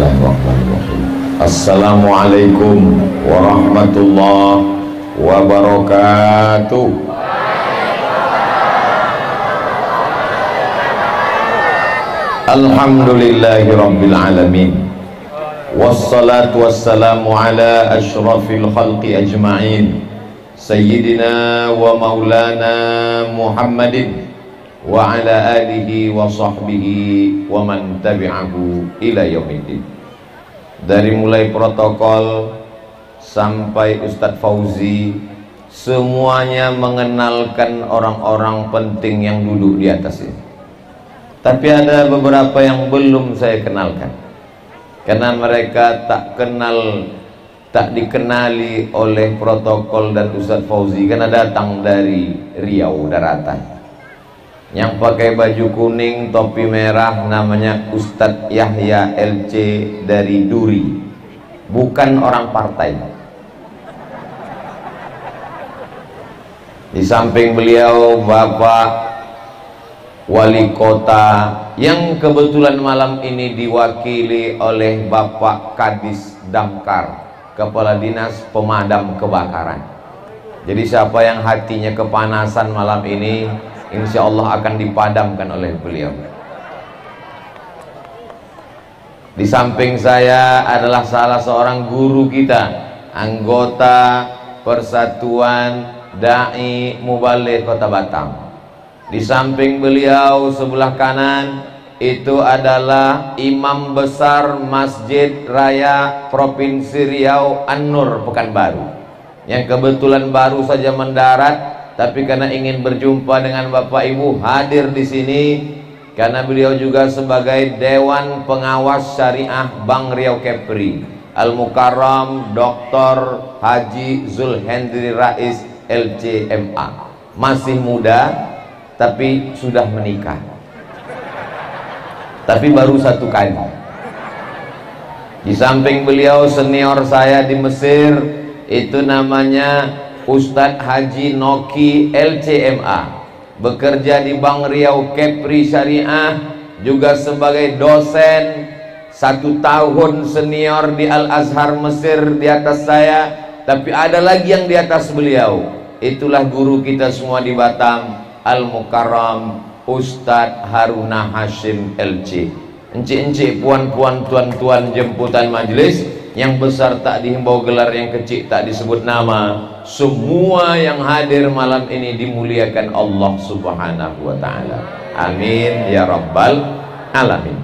Bismillahirrahmanirrahim. Assalamualaikum warahmatullahi wabarakatuh. Alhamdulillahirabbil alamin. Wassalatu wassalamu ala asyrafil khalqi ajma'in, sayyidina wa maulana Muhammadin wa ala alihi wa sahbihi wa man tabi'ahu ila yaumiddin. Dari mulai protokol sampai Ustadz Fauzi, semuanya mengenalkan orang-orang penting yang duduk di atas ini. Tapi ada beberapa yang belum saya kenalkan, karena mereka tak dikenali oleh protokol dan Ustadz Fauzi, karena datang dari Riau daratan. Yang pakai baju kuning, topi merah, namanya Ustadz Yahya LC dari Duri, bukan orang partai. Di samping beliau Bapak Wali Kota, yang kebetulan malam ini diwakili oleh Bapak Kadis Damkar, Kepala Dinas Pemadam Kebakaran. Jadi siapa yang hatinya kepanasan malam ini, insya Allah akan dipadamkan oleh beliau. Di samping saya adalah salah seorang guru kita, anggota Persatuan Dai Mubaligh Kota Batam. Di samping beliau sebelah kanan itu adalah Imam Besar Masjid Raya Provinsi Riau An-Nur Pekanbaru, yang kebetulan baru saja mendarat. Tapi karena ingin berjumpa dengan Bapak Ibu, hadir di sini karena beliau juga sebagai Dewan Pengawas Syariah Bank Riau Kepri, Al-Mukarram Dr. Haji Zulhendri Rais LCMA. Masih muda tapi sudah menikah, tapi baru 1 kali. Di samping beliau senior saya di Mesir, itu namanya Ustadz Haji Noki LCMA, bekerja di Bank Riau Kepri Syariah, juga sebagai dosen 1 tahun senior di Al-Azhar Mesir di atas saya. Tapi ada lagi yang di atas beliau, itulah guru kita semua di Batam, Al-Mukarram Ustadz Haruna Hashim LC. Encik-encik, puan-puan, tuan-tuan jemputan majelis, yang besar tak dihimbau gelar, yang kecil tak disebut nama. Semua yang hadir malam ini dimuliakan Allah Subhanahu wa ta'ala. Amin ya rabbal alamin.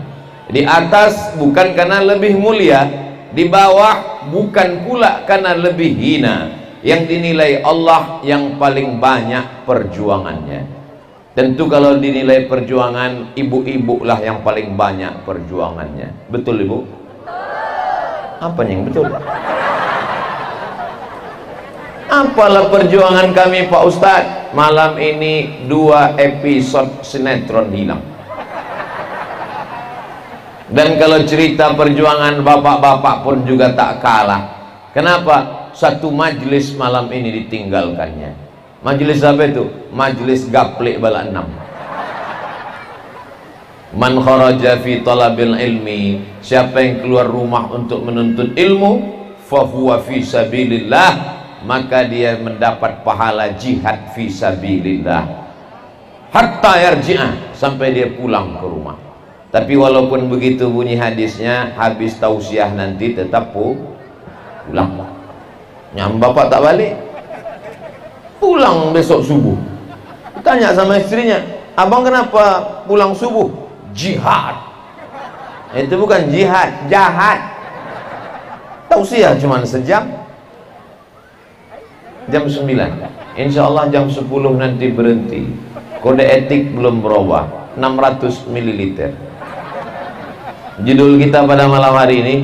Di atas bukan karena lebih mulia, di bawah bukan pula karena lebih hina. Yang dinilai Allah yang paling banyak perjuangannya. Tentu kalau dinilai perjuangan, ibu-ibu lah yang paling banyak perjuangannya. Betul ibu? Apa yang betul? Apalah perjuangan kami Pak Ustadz? Malam ini 2 episode sinetron hilang. Dan kalau cerita perjuangan bapak-bapak pun juga tak kalah. Kenapa? 1 majelis malam ini ditinggalkannya. Majelis apa itu? Majelis gaplek bala 6. Man kharaja fi talabil ilmi, siapa yang keluar rumah untuk menuntut ilmu, fahuwa fi sabilillah, maka dia mendapat pahala jihad fi sabilillah hatta yarji'ah, sampai dia pulang ke rumah. Tapi walaupun begitu bunyi hadisnya, habis tausiah nanti tetap pulang. Nyam bapak tak balik, pulang besok subuh. Tanya sama istrinya, abang kenapa pulang subuh? Jihad. Itu bukan jihad, jahat. Tausiah cuma sejam, jam 9. Insya Allah jam 10 nanti berhenti. Kode etik belum berubah, 600 ml. Judul kita pada malam hari ini,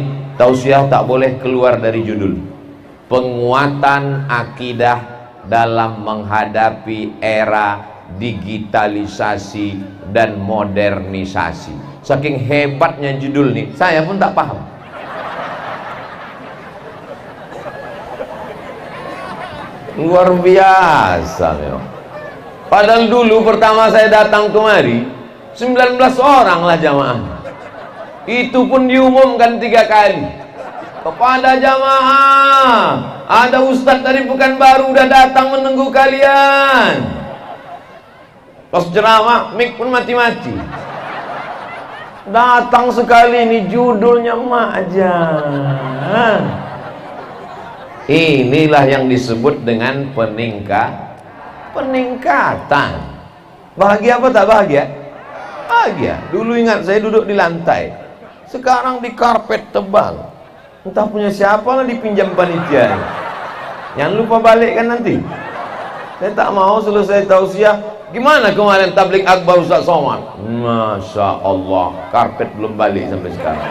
tausiah tak boleh keluar dari judul. Penguatan akidah dalam menghadapi era digitalisasi dan modernisasi. Saking hebatnya judul nih, saya pun tak paham. Luar biasa memang. Padahal dulu pertama saya datang kemari 19 orang lah jamaah. Itu pun diumumkan 3 kali. Kepada jamaah, ada ustadz dari Pekanbaru udah datang menunggu kalian. Pas ceramah, mik pun mati-mati. Datang sekali, ini judulnya emak aja. Inilah yang disebut dengan peningkatan. Bahagia apa tak bahagia? Bahagia. Dulu ingat saya duduk di lantai, sekarang di karpet tebal. Entah punya siapa lah, dipinjam panitia. Jangan lupa balik kan nanti. Saya tak mau selesai tausiah. Gimana kemarin tablik akbar Ustaz Somad? Masya Allah, karpet belum balik sampai sekarang.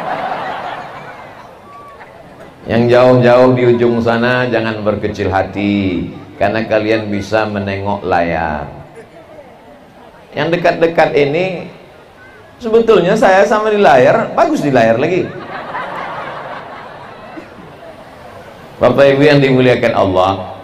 Yang jauh-jauh di ujung sana jangan berkecil hati, karena kalian bisa menengok layar. Yang dekat-dekat ini sebetulnya saya sama di layar, bagus di layar lagi. Bapak Ibu yang dimuliakan Allah,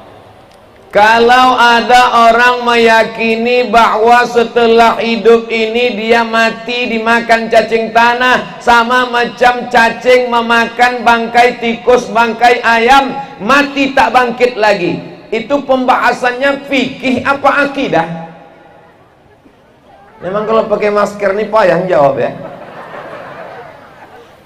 kalau ada orang meyakini bahwa setelah hidup ini dia mati dimakan cacing tanah, sama macam cacing memakan bangkai tikus, bangkai ayam, mati tak bangkit lagi, itu pembahasannya fikih apa akidah? Memang kalau pakai masker nih payah jawab ya.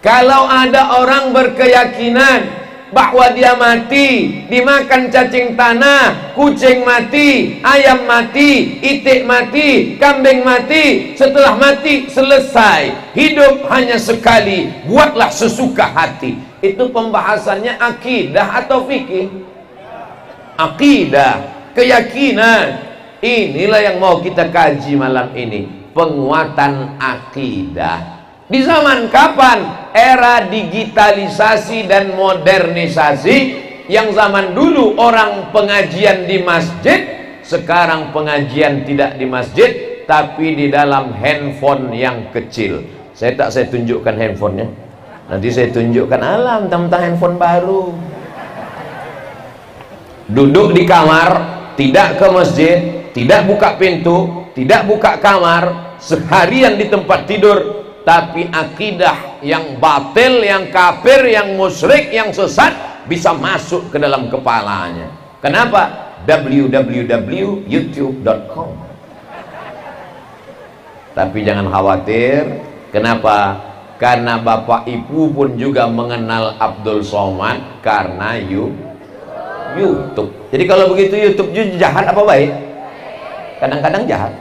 Kalau ada orang berkeyakinan bahwa dia mati dimakan cacing tanah, kucing mati, ayam mati, itik mati, kambing mati, setelah mati selesai, hidup hanya sekali, buatlah sesuka hati, itu pembahasannya akidah atau fikih? Akidah, keyakinan. Inilah yang mau kita kaji malam ini, penguatan akidah. Di zaman kapan? Era digitalisasi dan modernisasi. Yang zaman dulu orang pengajian di masjid, sekarang pengajian tidak di masjid, tapi di dalam handphone yang kecil. Saya tunjukkan handphonenya. Nanti saya tunjukkan alam tentang handphone baru. Duduk di kamar, tidak ke masjid, tidak buka pintu, tidak buka kamar, seharian di tempat tidur, tapi akidah yang batil, yang kafir, yang musyrik, yang sesat bisa masuk ke dalam kepalanya. Kenapa? www.youtube.com. Tapi jangan khawatir. Kenapa? Karena Bapak Ibu pun juga mengenal Abdul Somad karena YouTube. Jadi kalau begitu YouTube jahat apa baik? Kadang-kadang jahat,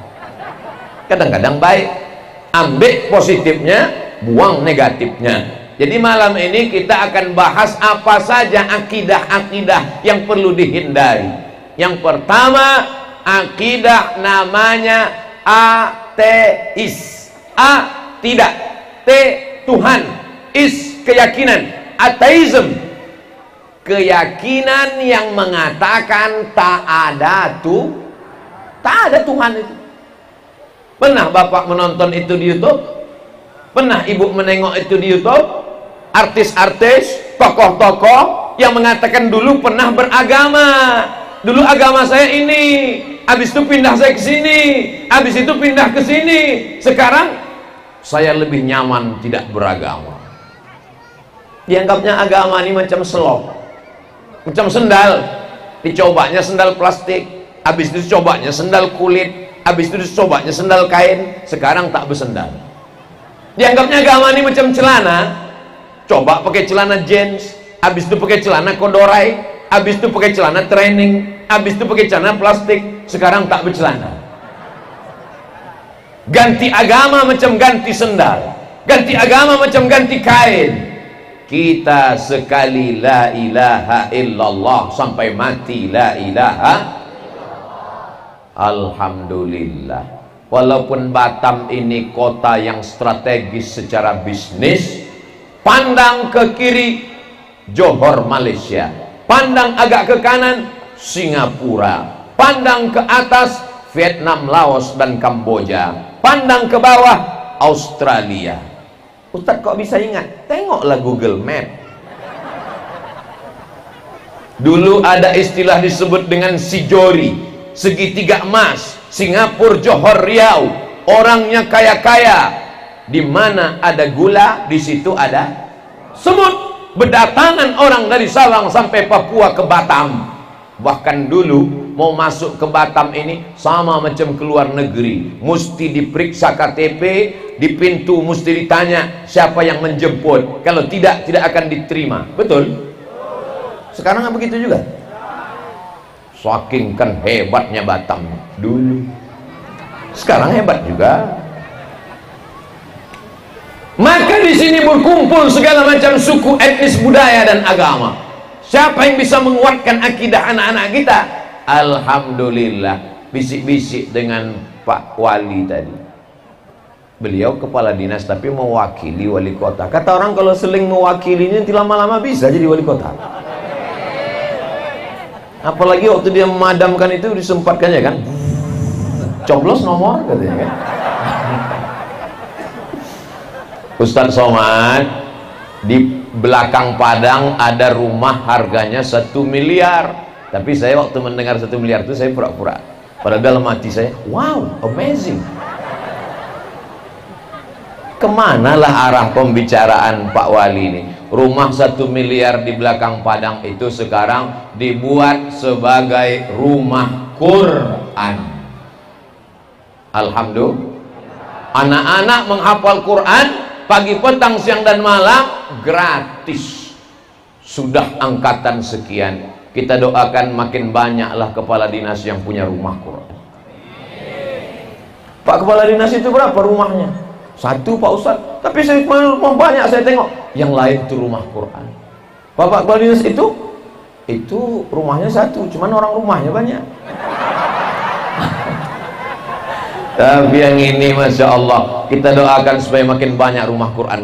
kadang-kadang baik. Ambil positifnya, buang negatifnya. Jadi malam ini kita akan bahas apa saja akidah-akidah yang perlu dihindari. Yang pertama, akidah namanya ateis. A, tidak. T, Tuhan. Is, keyakinan. Ateism, keyakinan yang mengatakan tak ada Tuhan itu. Pernah Bapak menonton itu di YouTube? Pernah Ibu menengok itu di YouTube? Artis-artis, tokoh-tokoh yang mengatakan dulu pernah beragama. Dulu agama saya ini, habis itu pindah saya ke sini, habis itu pindah ke sini. Sekarang saya lebih nyaman tidak beragama. Dianggapnya agama ini macam selop, macam sendal. Dicobanya sendal plastik, habis itu cobanya sendal kulit, habis itu dicobanya sendal kain, sekarang tak bersendal. Dianggapnya agama ini macam celana. Coba pakai celana jeans, habis itu pakai celana kodorai, habis itu pakai celana training, habis itu pakai celana plastik, sekarang tak bercelana. Ganti agama macam ganti sendal, ganti agama macam ganti kain. Kita sekali la ilaha illallah sampai mati la ilaha. Alhamdulillah. Walaupun Batam ini kota yang strategis secara bisnis, pandang ke kiri Johor Malaysia, pandang agak ke kanan Singapura, pandang ke atas Vietnam, Laos dan Kamboja, pandang ke bawah Australia. Ustaz kok bisa ingat? Tengoklah Google Map. Dulu ada istilah disebut dengan Sijori, segitiga emas, Singapura, Johor, Riau. Orangnya kaya-kaya, Di mana ada gula, di situ ada semut. Berdatangan orang dari Sabang sampai Papua ke Batam. Bahkan dulu mau masuk ke Batam ini sama macam keluar negeri, mesti diperiksa KTP, di pintu mesti ditanya siapa yang menjemput. Kalau tidak, tidak akan diterima. Betul? Sekarang nggak begitu juga? Saking kan hebatnya Batam dulu, sekarang hebat juga. Maka di sini berkumpul segala macam suku, etnis, budaya dan agama. Siapa yang bisa menguatkan akidah anak-anak kita? Alhamdulillah. Bisik-bisik dengan Pak Wali tadi. Beliau kepala dinas tapi mewakili wali kota. Kata orang kalau seling mewakilinya nanti lama-lama bisa jadi wali kota. Apalagi waktu dia memadamkan itu disempatkannya kan, coblos nomor katanya kan. Ustadz Somad, di belakang Padang ada rumah harganya 1 miliar. Tapi saya waktu mendengar 1 miliar itu saya pura-pura. Padahal dalam hati saya, wow, amazing. Kemanalah arah pembicaraan Pak Wali ini? Rumah 1 miliar di belakang Padang itu sekarang dibuat sebagai rumah Quran. Alhamdulillah. Anak-anak menghafal Quran pagi, petang, siang dan malam gratis. Sudah angkatan sekian. Kita doakan makin banyaklah kepala dinas yang punya rumah Quran. Pak kepala dinas itu berapa rumahnya? 1 Pak Ustaz. Tapi saya rumah banyak saya tengok. Yang lain itu rumah Quran. Bapak kepala dinas itu rumahnya 1, cuman orang rumahnya banyak. Tapi yang ini Masya Allah, kita doakan supaya makin banyak rumah Quran.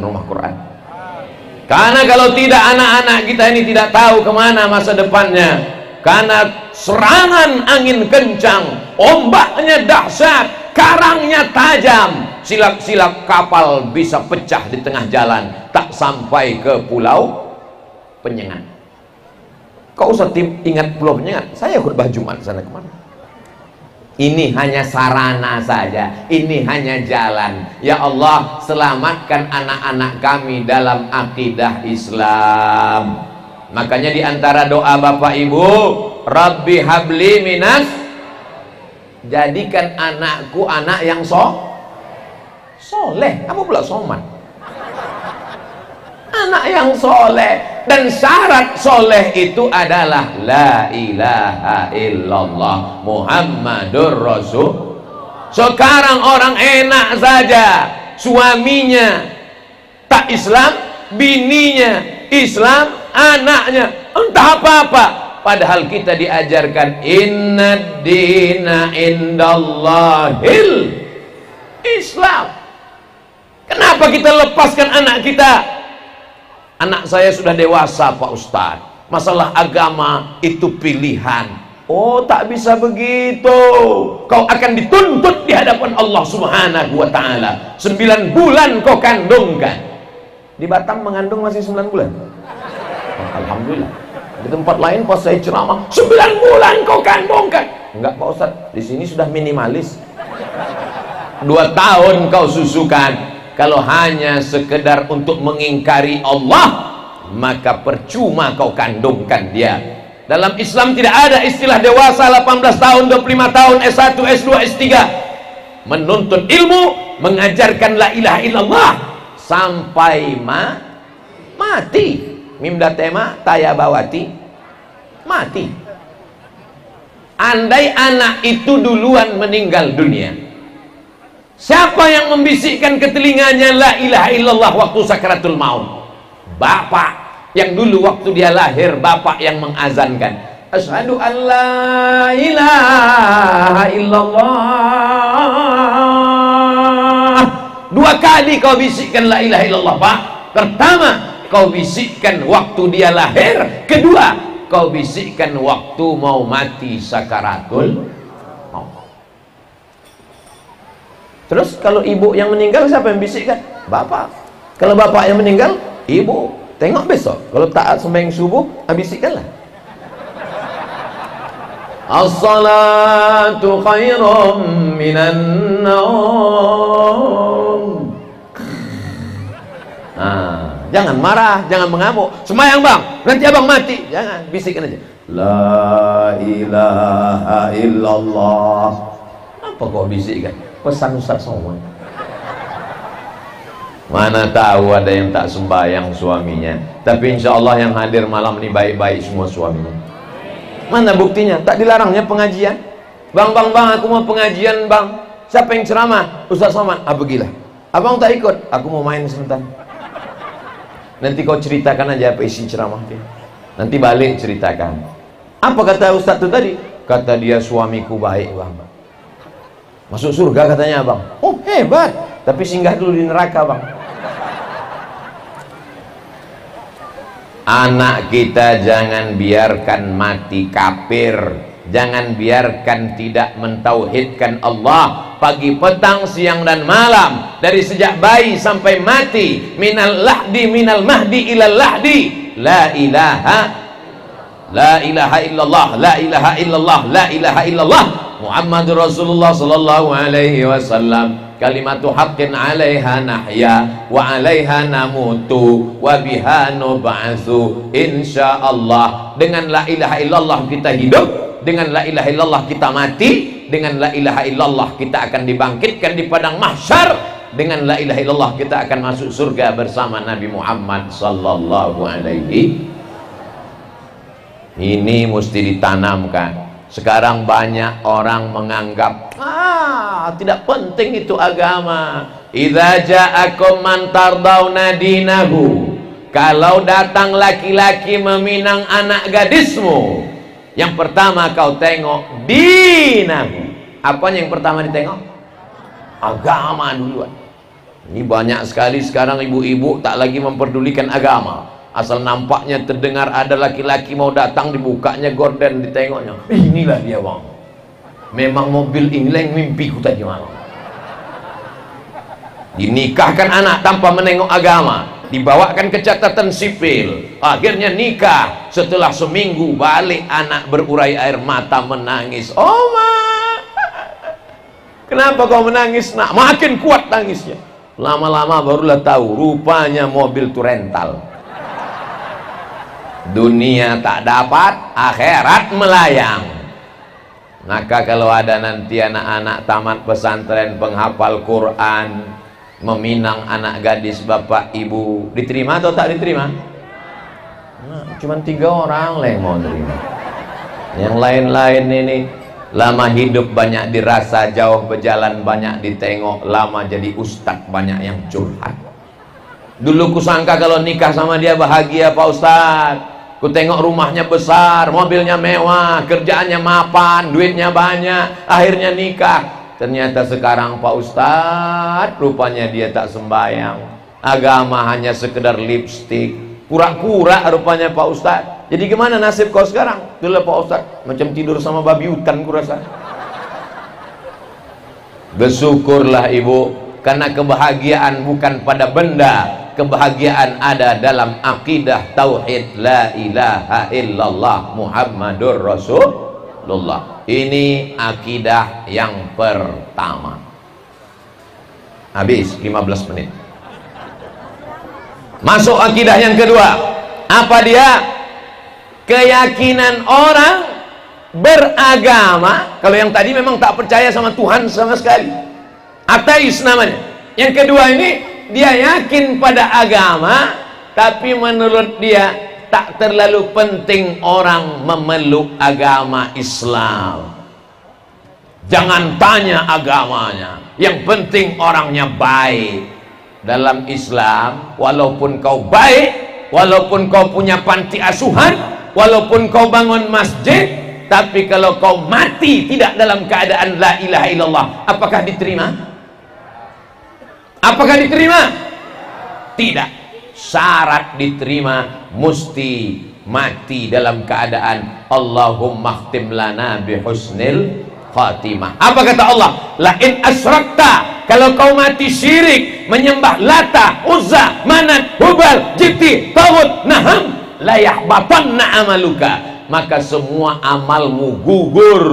Karena kalau tidak, anak-anak kita ini tidak tahu kemana masa depannya. Karena serangan angin kencang, ombaknya dahsyat, karangnya tajam, silap-silap kapal bisa pecah di tengah jalan, tak sampai ke Pulau Penyengat. Kau usah ingat Pulau Penyengat, saya khutbah Jumat sana kemana. Ini hanya sarana saja, ini hanya jalan. Ya Allah, selamatkan anak-anak kami dalam akidah Islam. Makanya di antara doa Bapak Ibu, Rabbi habli minas, jadikan anakku anak yang soleh. Apa pula soman? Anak yang soleh. Dan syarat soleh itu adalah la ilaha illallah Muhammadur Rasul. Sekarang orang enak saja, suaminya tak Islam, bininya Islam, anaknya entah apa-apa. Padahal kita diajarkan inna dina indallahil Islam. Kenapa kita lepaskan anak kita? Anak saya sudah dewasa Pak Ustadz, masalah agama itu pilihan. Oh, tak bisa begitu. Kau akan dituntut di hadapan Allah Subhanahu wa ta'ala. 9 bulan kau kandungkan. Di Batam mengandung masih 9 bulan. Alhamdulillah. Di tempat lain pas saya ceramah 9 bulan kau kandungkan. Enggak Pak Ustadz, di sini sudah minimalis 2 tahun kau susukan. Kalau hanya sekedar untuk mengingkari Allah, maka percuma kau kandungkan dia. Dalam Islam tidak ada istilah dewasa 18 tahun, 25 tahun, S1, S2, S3. Menuntut ilmu, mengajarkan la ilaha illallah sampai mati. Mimda tema tayabawati, mati. Andai anak itu duluan meninggal dunia, siapa yang membisikkan ke telinganya la ilaha illallah waktu sakaratul maut? Bapak yang dulu waktu dia lahir, bapak yang mengazankan asyhadu an la ilaha illallah. 2 kali kau bisikkan la ilaha illallah Pak. Pertama kau bisikkan waktu dia lahir, kedua kau bisikkan waktu mau mati sakaratul maut. Terus kalau ibu yang meninggal siapa yang bisikkan? Bapak. Kalau bapak yang meninggal, ibu. Tengok besok kalau taat sembahyang subuh, bisikkanlah as-salatu khairum minan naum. Jangan marah, jangan mengamuk. Sembahyang bang, nanti abang mati. Jangan, bisikin aja. La ilaha illallah. Apa kau bisikkan? Pesan Ustaz Somad. Mana tahu ada yang tak sembahyang suaminya. Tapi insya Allah yang hadir malam ini baik-baik semua suaminya. Mana buktinya? Tak dilarangnya pengajian. Bang, aku mau pengajian bang. Siapa yang ceramah? Ustaz Somad. Ah pergilah. Abang tak ikut. Aku mau main sebentar. Nanti kau ceritakan aja apa isi ceramah dia. Nanti balik ceritakan. Apa kata Ustaz itu tadi? Kata dia suamiku baik bang. Masuk surga katanya abang. Oh hebat. Tapi singgah dulu di neraka bang. Anak kita jangan biarkan mati kafir, jangan biarkan tidak mentauhidkan Allah pagi, petang, siang dan malam, dari sejak bayi sampai mati. Minal mahdi ilal lahdi. La ilaha illallah, la ilaha illallah, la ilaha illallah Muhammadur Rasulullah sallallahu alaihi wasallam. Kalimatu haqqin 'alaiha nahya wa 'alaiha namutu wa biha nub'atsu insyaallah. Dengan la ilaha illallah kita hidup, dengan la ilaha illallah kita mati, dengan la ilaha illallah kita akan dibangkitkan di padang mahsyar, dengan la ilaha illallah kita akan masuk surga bersama Nabi Muhammad sallallahu alaihi. Ini mesti ditanamkan. Sekarang banyak orang menganggap tidak penting itu agama. Idza ja'akum man tardawna dinahu. Kalau datang laki-laki meminang anak gadismu, yang pertama kau tengok dinahu. Apanya yang pertama ditengok? Agama duluan. Ini banyak sekali sekarang ibu-ibu tak lagi memperdulikan agama. Asal nampaknya terdengar ada laki-laki mau datang, dibukanya gorden, ditengoknya. Inilah dia bang. Memang mobil inilah yang mimpiku tadi malam. Dinikahkan anak tanpa menengok agama, dibawakan ke catatan sipil, akhirnya nikah. Setelah seminggu balik anak berurai air mata menangis. Oma, kenapa kau menangis nak? Makin kuat tangisnya. Lama-lama barulah tahu rupanya mobil itu rental. Dunia tak dapat, akhirat melayang. Maka kalau ada nanti anak-anak tamat pesantren, penghafal Quran, meminang anak gadis bapak ibu, diterima atau tak diterima? Cuman 3 orang lah yang mau terima. Yang lain-lain ini lama hidup banyak dirasa, jauh berjalan banyak ditengok, lama jadi ustadz banyak yang curhat. Dulu kusangka kalau nikah sama dia bahagia Pak Ustadz. Ku tengok rumahnya besar, mobilnya mewah, kerjaannya mapan, duitnya banyak, akhirnya nikah. Ternyata sekarang Pak Ustadz rupanya dia tak sembahyang, agama hanya sekedar lipstik, pura-pura rupanya Pak Ustadz. Jadi gimana nasib kau sekarang? Dulu Pak Ustadz macam tidur sama babi hutan kurasa. Bersyukurlah ibu, karena kebahagiaan bukan pada benda, kebahagiaan ada dalam akidah tauhid la ilaha illallah Muhammadur Rasulullah. Ini akidah yang pertama. Habis 15 menit. Masuk akidah yang kedua. Apa dia? Keyakinan orang beragama. Kalau yang tadi memang tak percaya sama Tuhan sama sekali, ateis namanya. Yang kedua ini dia yakin pada agama, tapi menurut dia tak terlalu penting orang memeluk agama Islam. Jangan tanya agamanya, yang penting orangnya baik. Dalam Islam, walaupun kau baik, walaupun kau punya panti asuhan, walaupun kau bangun masjid, tapi kalau kau mati tidak dalam keadaan la ilaha illallah, apakah diterima? Apakah diterima? Tidak. Syarat diterima mesti mati dalam keadaan Allahumma khtim lana bihusnil khatimah. Apa kata Allah? La in asyrakta, kalau kau mati syirik menyembah Lata, Uzza, Manat, Hubal, Jibti, Tawud, Naham, la yahbatanna amaluka, maka semua amalmu gugur.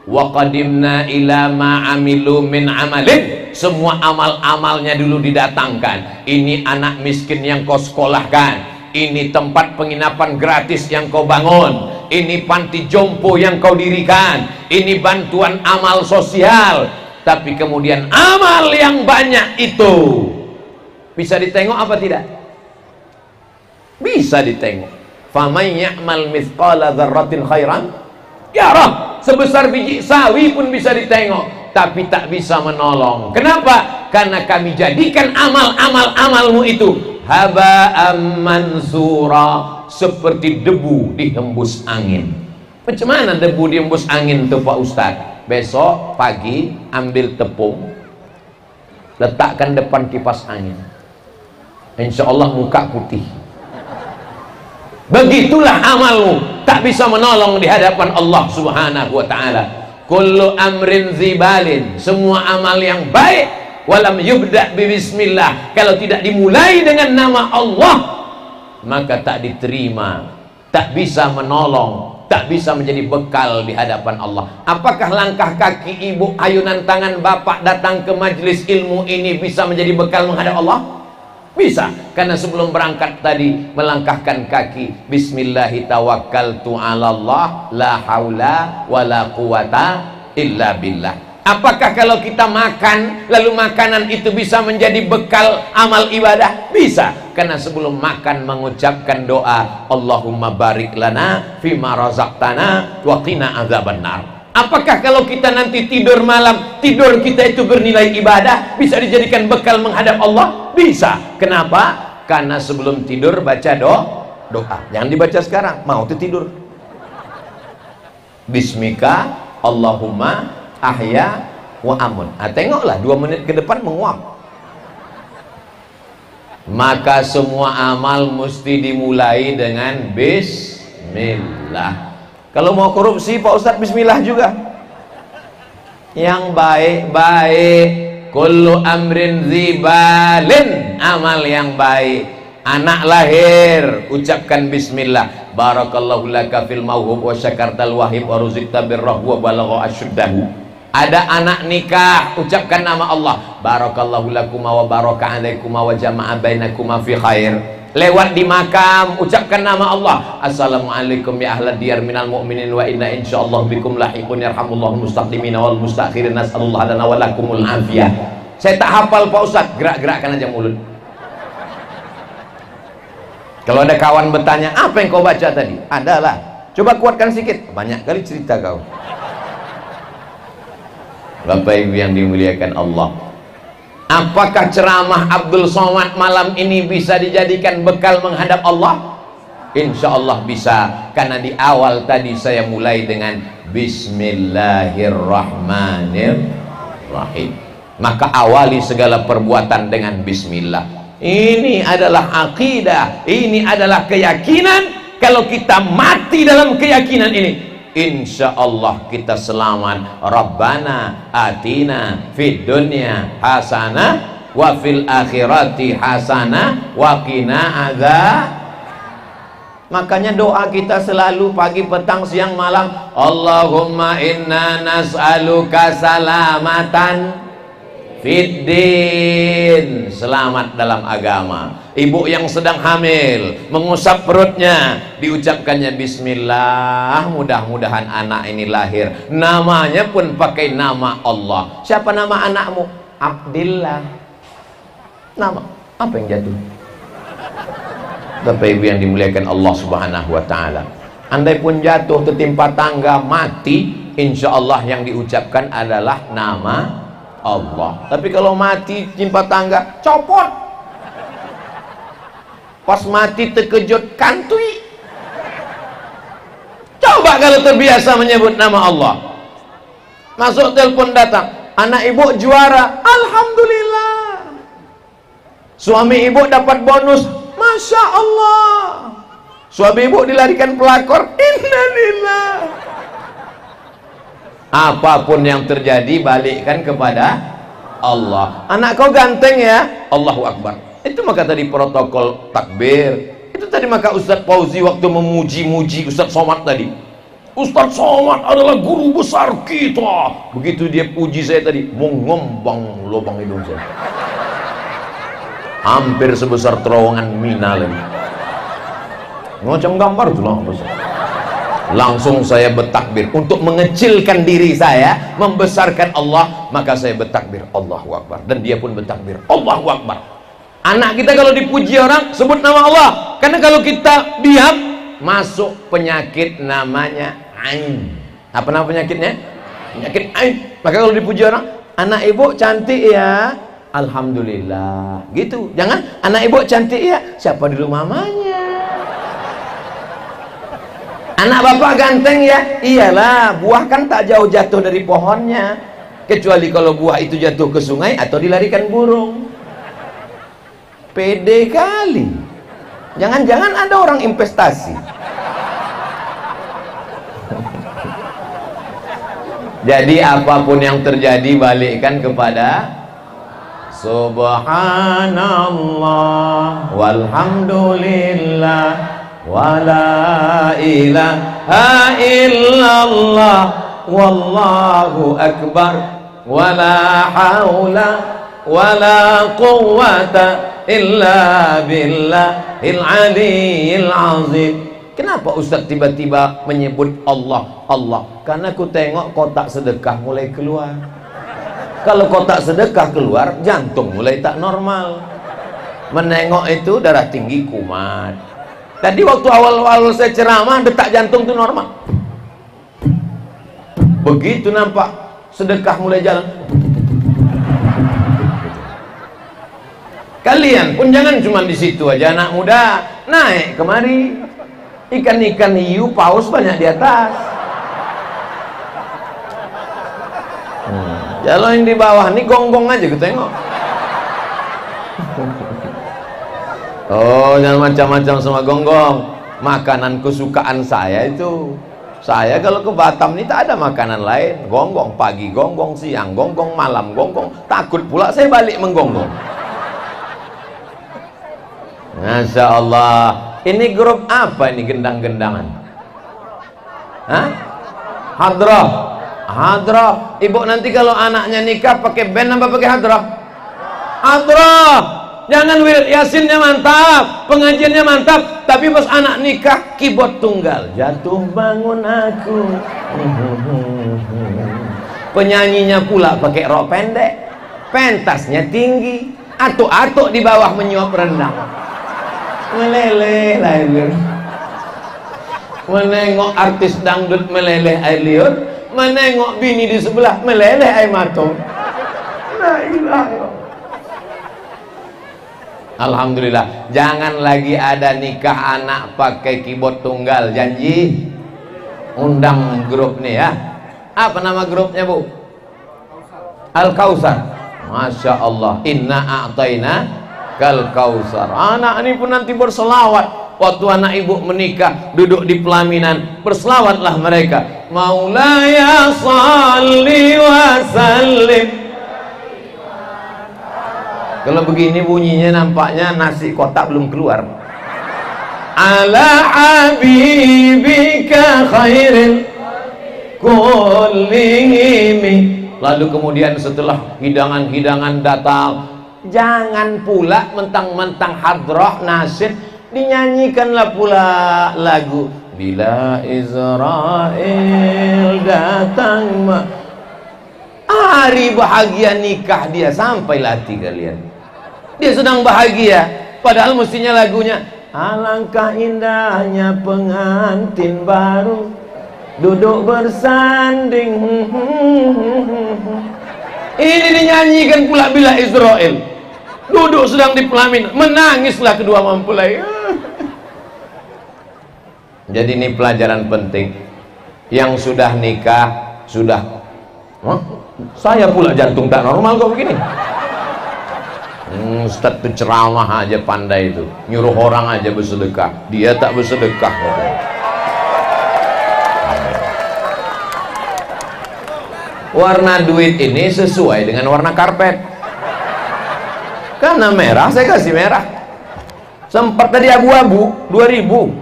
Wa qadimna ila ma amilu min amalin, semua amal-amalnya dulu didatangkan. Ini anak miskin yang kau sekolahkan, ini tempat penginapan gratis yang kau bangun, ini panti jompo yang kau dirikan, ini bantuan amal sosial. Tapi kemudian amal yang banyak itu bisa ditengok apa tidak? Bisa ditengok. Faman ya'mal mithqala dzarratin khairan yarah. Sebesar biji sawi pun bisa ditengok, tapi tak bisa menolong. Kenapa? Karena kami jadikan amalmu itu haba'am mansura, seperti debu dihembus angin. Macam mana debu dihembus angin tuh Pak Ustadz? Besok pagi ambil tepung, letakkan depan kipas angin, insya Allah muka putih. Begitulah amalmu, tak bisa menolong di hadapan Allah subhanahu wa ta'ala. Kullu amrin zibalin, semua amal yang baik, walam yubda' bismillah, kalau tidak dimulai dengan nama Allah, maka tak diterima, tak bisa menolong, tak bisa menjadi bekal di hadapan Allah. Apakah langkah kaki ibu, ayunan tangan bapak datang ke majelis ilmu ini bisa menjadi bekal menghadap Allah? Bisa, karena sebelum berangkat tadi melangkahkan kaki, bismillahi tawakkaltu ala Allah, la haula wala quwata illa billah. Apakah kalau kita makan lalu makanan itu bisa menjadi bekal amal ibadah? Bisa, karena sebelum makan mengucapkan doa, Allahumma barik lana fima razaqtana wa qina adzabannar. Apakah kalau kita nanti tidur malam, tidur kita itu bernilai ibadah, bisa dijadikan bekal menghadap Allah? Bisa. Kenapa? Karena sebelum tidur baca doa. Jangan dibaca sekarang, mau tuh tidur. Bismika Allahumma ahya wa amun. Tengoklah 2 menit ke depan menguap. Maka semua amal mesti dimulai dengan bismillah. Kalau mau korupsi Pak Ustadz bismillah juga. Yang baik-baik, kullu amrin zibalin, amal yang baik. Anak lahir, ucapkan bismillah. Barakallahu laka fil mauhub wa syakartal wahib wa ruzikta birrah wa balagha asyuddahu. Ada anak nikah, ucapkan nama Allah. Barakallahu lakuma wa baraka alaikuma wa jama'a bainakuma fi khair. Lewat di makam, ucapkan nama Allah. Assalamualaikum ya ahlad diyar minal mu'minin wa inna insyaallah bikum lahiqun yarhamullahu mustaqdimina wal mustakhirin, nas'alullah lana wa lakumul afiyah. Saya tak hafal Pak Ustadz, gerak-gerakkan aja mulut. Kalau ada kawan bertanya, apa yang kau baca tadi? Adalah, coba kuatkan sedikit. Banyak kali cerita kau. Bapak Ibu yang dimuliakan Allah, apakah ceramah Abdul Somad malam ini bisa dijadikan bekal menghadap Allah? Insya Allah bisa, karena di awal tadi saya mulai dengan Bismillahirrahmanirrahim. Maka awali segala perbuatan dengan Bismillah. Ini adalah akidah, ini adalah keyakinan. Kalau kita mati dalam keyakinan ini, insya Allah kita selamat. Rabbana atina fid dunya hasanah wa fil akhirati hasanah wa qina adzab. Makanya doa kita selalu pagi, petang, siang, malam, Allahumma inna nas'aluka salamatan fiddin, selamat dalam agama. Ibu yang sedang hamil mengusap perutnya, diucapkannya bismillah, mudah-mudahan anak ini lahir, namanya pun pakai nama Allah. Siapa nama anakmu? Abdillah. Nama apa yang jatuh? Bapak Ibu yang dimuliakan Allah subhanahu wa ta'ala, andai pun jatuh tertimpa tangga mati, insya Allah yang diucapkan adalah nama Allah. Tapi kalau mati timpa tangga, copot. Pas mati terkejut, kantui. Coba kalau terbiasa menyebut nama Allah. Masuk telepon datang, anak ibu juara, alhamdulillah. Suami ibu dapat bonus, masya Allah. Suami ibu dilarikan pelakor, innalillah. Apapun yang terjadi, balikkan kepada Allah. Anak kau ganteng ya, Allahu Akbar. Itu maka tadi protokol takbir. Itu tadi maka Ustadz Fauzi waktu memuji-muji Ustadz Somad tadi. Ustadz Somad adalah guru besar kita. Begitu dia puji saya tadi, mau ngombang lubang hidung saya, hampir sebesar terowongan Mina lagi. Macam gambar tuh lah. Langsung saya bertakbir untuk mengecilkan diri saya, membesarkan Allah. Maka saya bertakbir Allahu Akbar, dan dia pun bertakbir Allahu Akbar. Anak kita kalau dipuji orang sebut nama Allah, karena kalau kita diam masuk penyakit namanya ain. Apa nama penyakitnya? Penyakit ain. Maka kalau dipuji orang, anak ibu cantik ya, alhamdulillah, gitu. Jangan anak ibu cantik ya, siapa dulu mamanya? Anak bapak ganteng ya, iyalah, buah kan tak jauh jatuh dari pohonnya, kecuali kalau buah itu jatuh ke sungai atau dilarikan burung. Pede kali. Jangan-jangan ada orang investasi. Jadi apapun yang terjadi, balikkan kepada Subhanallah walhamdulillah wala ilaha illallah wallahu akbar wala haula wala quwwata illa billahil aliyyil azim. Kenapa Ustaz tiba-tiba menyebut Allah? Allah, karena aku tengok kotak sedekah mulai keluar. Kalau kotak sedekah keluar, jantung mulai tak normal. Menengok itu darah tinggi kumat. Tadi waktu awal-awal saya ceramah, detak jantung itu normal. Begitu nampak sedekah mulai jalan. Kalian pun jangan cuma di situ aja, anak muda, naik kemari. Ikan-ikan hiu paus banyak di atas. Kalau yang di bawah ini gonggong aja kita tengok. Oh, jangan macam-macam sama gonggong. Makanan kesukaan saya itu. Saya kalau ke Batam ini tak ada makanan lain. Gonggong pagi, gonggong siang, gonggong malam, gonggong. Takut pula saya balik menggonggong. Masya Allah. Ini grup apa ini, gendang-gendangan? Hah? Hadrah. Hadrah. Ibu nanti kalau anaknya nikah pakai band apa pakai hadrah? Hadrah. Jangan wirid yasinnya mantap, pengajiannya mantap, tapi pas anak nikah keyboard tunggal. Jatuh bangun aku. Penyanyinya pula pakai rok pendek, pentasnya tinggi, atuk-atuk di bawah menyuap rendang. Meleleh air, menengok artis dangdut meleleh air liur, menengok bini di sebelah meleleh air matung. La ilaha illallah. Alhamdulillah, jangan lagi ada nikah anak pakai keyboard tunggal. Janji undang grup nih ya. Apa nama grupnya Bu? Al-Kausar. Masya Allah. Inna a'tayna kal kausar. Anak ini pun nanti berselawat. Waktu anak ibu menikah, duduk di pelaminan, berselawatlah mereka. Maulaya salli wa sallim. Kalau begini bunyinya nampaknya nasi kotak belum keluar. Ala habibika khairil kullihimi. Lalu kemudian setelah hidangan-hidangan datang, jangan pula mentang-mentang hadrah nasyid, dinyanyikanlah pula lagu Bila Israel datang. Hari bahagia nikah dia, sampailah hati kalian. Dia sedang bahagia, padahal mestinya lagunya alangkah indahnya pengantin baru duduk bersanding. Ini dinyanyikan pula Bila Israel. Duduk sedang di pelaminan, menangislah kedua mempelai. Jadi ini pelajaran penting. Yang sudah nikah, sudah saya pula jantung tak normal kok begini. Ustaz itu ceramah aja pandai itu, nyuruh orang aja bersedekah, dia tak bersedekah. Warna duit ini sesuai dengan warna karpet. Karena merah, saya kasih merah. Sempat tadi abu-abu, 2000.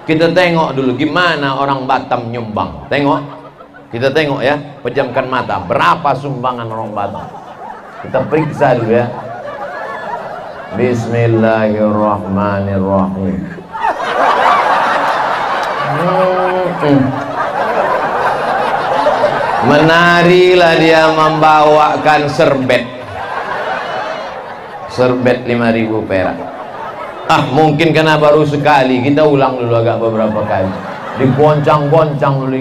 Kita tengok dulu gimana orang Batam nyumbang. Tengok, kita tengok ya, pejamkan mata. Berapa sumbangan orang Batam? Kita periksa dulu ya. Bismillahirrahmanirrahim. Menarilah dia membawakan serbet 5.000 perak. Mungkin karena baru sekali, kita ulang dulu agak beberapa kali. Digoncang-goncang dulu,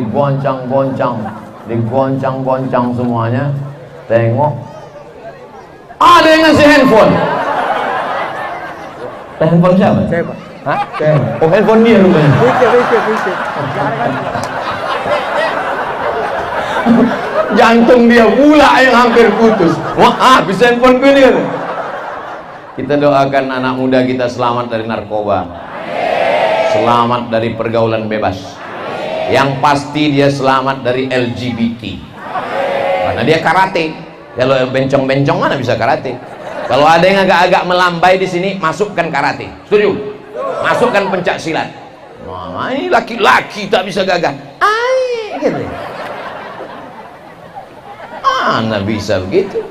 digoncang semuanya. Tengok, ada yang ngasih handphone. Handphone siapa? Saya, Pak. Hah? Saya. Oh, handphone dia rupanya. Bisa. Jantung dia pula yang hampir putus. Wah, bisa handphone gue nih. Kita doakan anak muda kita selamat dari narkoba, selamat dari pergaulan bebas. Yang pasti dia selamat dari LGBT, karena dia karate. Kalau bencong-bencong mana bisa karate? Kalau ada yang agak-agak melambai di sini, masukkan karate. Setuju? Masukkan pencak silat. Wah, ini laki-laki tak bisa gagah. Gitu. Mana bisa begitu?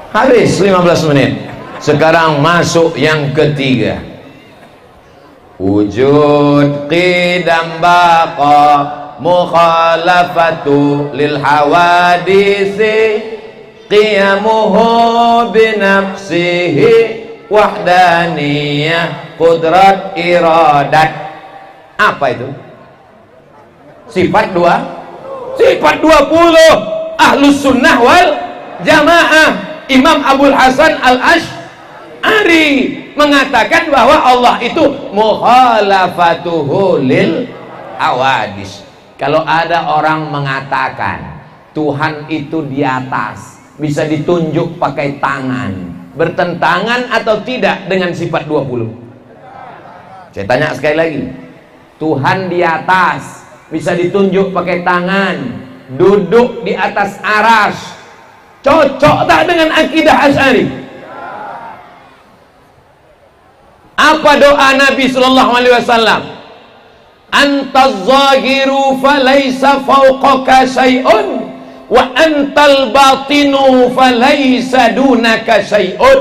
Habis 15 menit. Sekarang masuk yang ketiga. Wujud qidam baqa mukhalafatu lil hawadisi qiyamuhu binafsihi wahdaniyah qudrat iradat. Apa itu? Sifat 20 Ahlus Sunnah wal Jamaah. Imam Abul Hasan Al-Asy'ari mengatakan bahwa Allah itu mukhalafatuhu lil hawadis. Kalau ada orang mengatakan Tuhan itu di atas, bisa ditunjuk pakai tangan, bertentangan atau tidak dengan sifat 20? Saya tanya sekali lagi, Tuhan di atas, bisa ditunjuk pakai tangan, duduk di atas aras, cocok tak dengan akidah Asy'ari? Apa doa Nabi sallallahu alaihi wasallam? Antaz zahiru falaysa fawqaka syai'un wa antal batinu falaysa dunaka syai'un.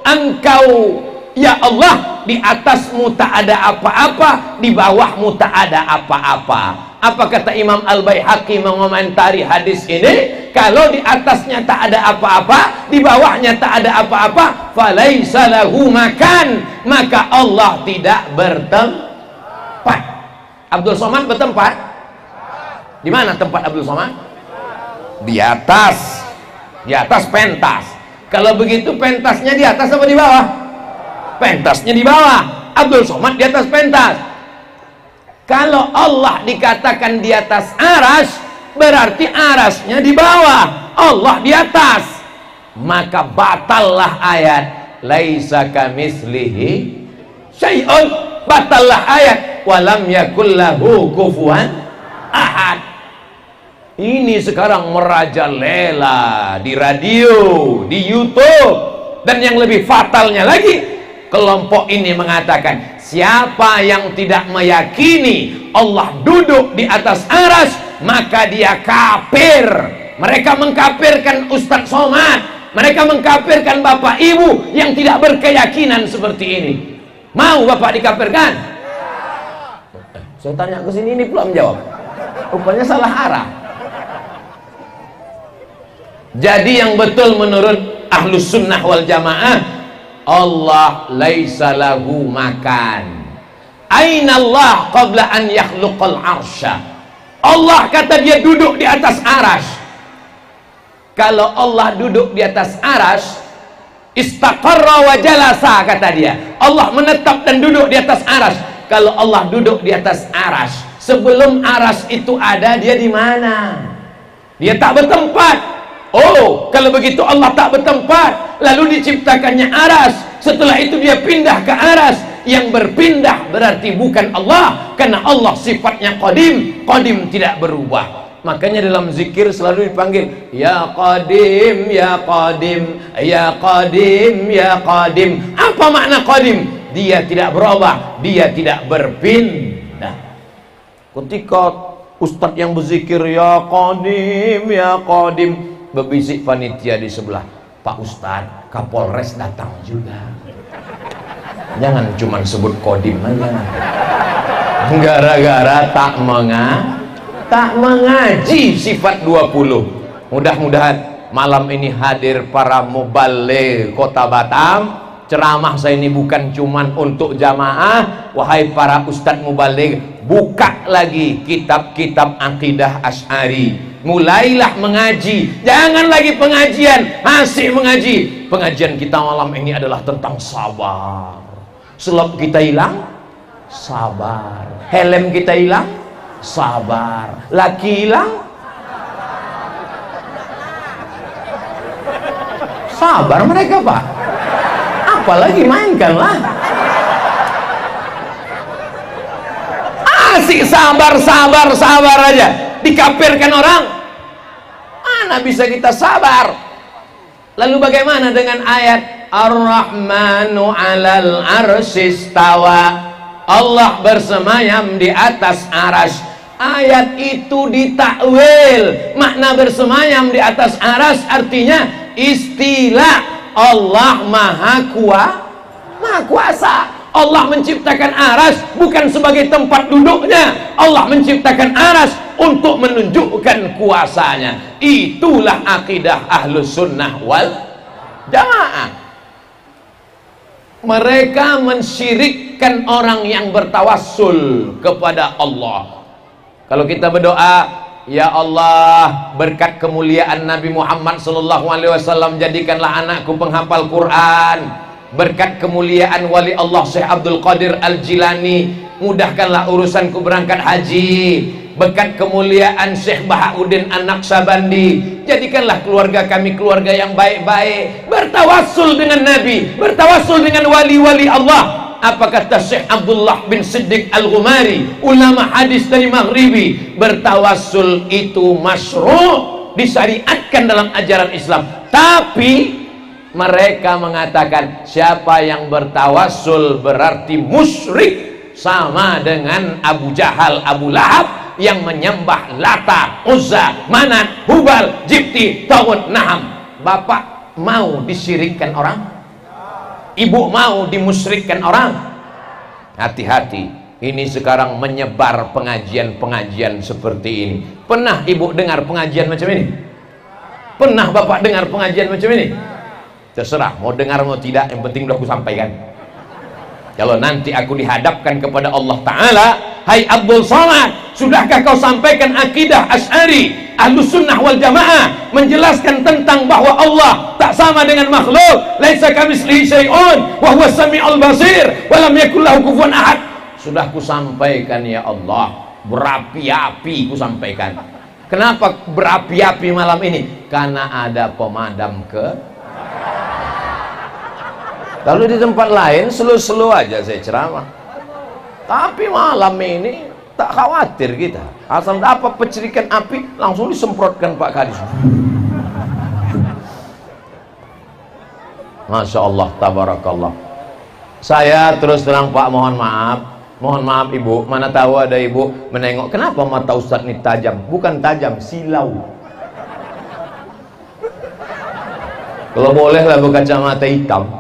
Engkau ya Allah, di atasmu tak ada apa-apa, di bawahmu tak ada apa-apa. Apa kata Imam Al-Baihaqi mengomentari hadis ini? Kalau di atasnya tak ada apa-apa, di bawahnya tak ada apa-apa, falaisa lahu makan, maka Allah tidak bertempat. Abdul Somad bertempat? Di mana tempat Abdul Somad? Di atas. Di atas pentas. Kalau begitu pentasnya di atas apa di bawah? Pentasnya di bawah. Abdul Somad di atas pentas. Kalau Allah dikatakan di atas aras, berarti arasnya di bawah, Allah di atas. Maka batallah ayat laisa kamitslihi syai'un. Batallah ayat walam yakul lahu kufuwan ahad. Ini sekarang merajalela di radio, di YouTube, dan yang lebih fatalnya lagi, kelompok ini mengatakan siapa yang tidak meyakini Allah duduk di atas aras, maka dia kafir. Mereka mengkafirkan Ustadz Somad, mereka mengkafirkan bapak ibu yang tidak berkeyakinan seperti ini. Mau bapak dikafirkan? Saya tanya ke sini, ini pula menjawab. Rupanya salah arah. Jadi yang betul menurut Ahlus Sunnah wal Jamaah, Allah laisa lahu makan. Aina Allah qabla an yakhluqal arsya. Allah kata dia duduk di atas aras. Kalau Allah duduk di atas aras, istaqarra wa jalasa, kata dia. Allah menetap dan duduk di atas aras. Kalau Allah duduk di atas aras, sebelum aras itu ada, dia di mana? Dia tak bertempat. Oh, kalau begitu Allah tak bertempat, lalu diciptakannya aras, setelah itu dia pindah ke aras. Yang berpindah berarti bukan Allah, karena Allah sifatnya qadim, qadim tidak berubah. Makanya dalam zikir selalu dipanggil ya qadim, ya qadim, ya qadim, ya qadim. Apa makna qadim? dia tidak berubah, dia tidak berpindah. Ketika ustadz yang berzikir ya Qadim, berbisik panitia di sebelah, Pak Ustadz, Kapolres datang juga. Jangan cuma sebut Qadim aja. Gara-gara tak mengaji sifat 20. Mudah-mudahan malam ini hadir para mubaligh Kota Batam. Ceramah saya ini bukan cuman untuk jamaah. Wahai para ustadz mubaligh, buka lagi kitab-kitab akidah Asy'ari, mulailah mengaji. Jangan lagi pengajian, masih mengaji. Pengajian kita malam ini adalah tentang sabar. Selop kita hilang, sabar. Helm kita hilang, sabar. Laki hilang, sabar mereka Pak. Apalagi mainkanlah. Asik sabar aja. Dikafirkan orang, mana bisa kita sabar? Lalu bagaimana dengan ayat Ar-Rahmanu 'alal 'arsy istawa? Allah bersemayam di atas arasy. Ayat itu ditakwil, makna bersemayam di atas arasy artinya istilah Allah maha kuasa. Allah menciptakan arasy bukan sebagai tempat duduknya. Allah menciptakan arasy untuk menunjukkan kuasanya. Itulah akidah Ahlus Sunnah wal Jamaah. Mereka mensyirikkan orang yang bertawassul kepada Allah. Kalau kita berdoa, ya Allah, berkat kemuliaan Nabi Muhammad SAW, jadikanlah anakku penghafal Quran. Berkat kemuliaan wali Allah Syekh Abdul Qadir Al-Jilani, mudahkanlah urusanku berangkat haji. Berkat kemuliaan Syekh Bahauddin An-Naqsabandi, jadikanlah keluarga kami keluarga yang baik-baik. Bertawassul dengan Nabi, bertawassul dengan wali-wali Allah. Apa kata Syekh Abdullah bin Siddiq Al-Ghumari, ulama hadis dari Maghribi? Bertawassul itu masyru', disyariatkan dalam ajaran Islam. Tapi mereka mengatakan siapa yang bertawassul berarti musyrik, sama dengan Abu Jahal, Abu Lahab yang menyembah Lata, Uzza, Manat, Hubal, Jibti, Tawud, Naham. Bapak mau disyirikkan orang? Ibu mau dimusyrikkan orang? Hati-hati, ini sekarang menyebar pengajian-pengajian seperti ini. Pernah ibu dengar pengajian macam ini? Pernah bapak dengar pengajian macam ini? Terserah, mau dengar mau tidak, yang penting udah aku sampaikan. Kalau nanti aku dihadapkan kepada Allah Ta'ala, hai Abdul Somad, sudahkah kau sampaikan akidah Asy'ari Ahlus Sunnah wal Jamaah, menjelaskan tentang bahwa Allah tak sama dengan makhluk, laisa kamitslihi syai'un wa huwas samiul basir wa lam yakul lahu kufuwan ahad? Sudah ku sampaikan ya Allah, berapi-api ku sampaikan. Kenapa berapi-api malam ini? Karena ada pemadam Kalau di tempat lain slow-slow aja saya ceramah, tapi malam ini tak khawatir kita. Asal dapat pecerikan api langsung disemprotkan Pak Kadis. Masya Allah, tabarakallah. Saya terus terang Pak, mohon maaf ibu, mana tahu ada ibu menengok, kenapa mata Ustadz ini tajam? Bukan tajam, silau. Kalau boleh lah berkacamata hitam.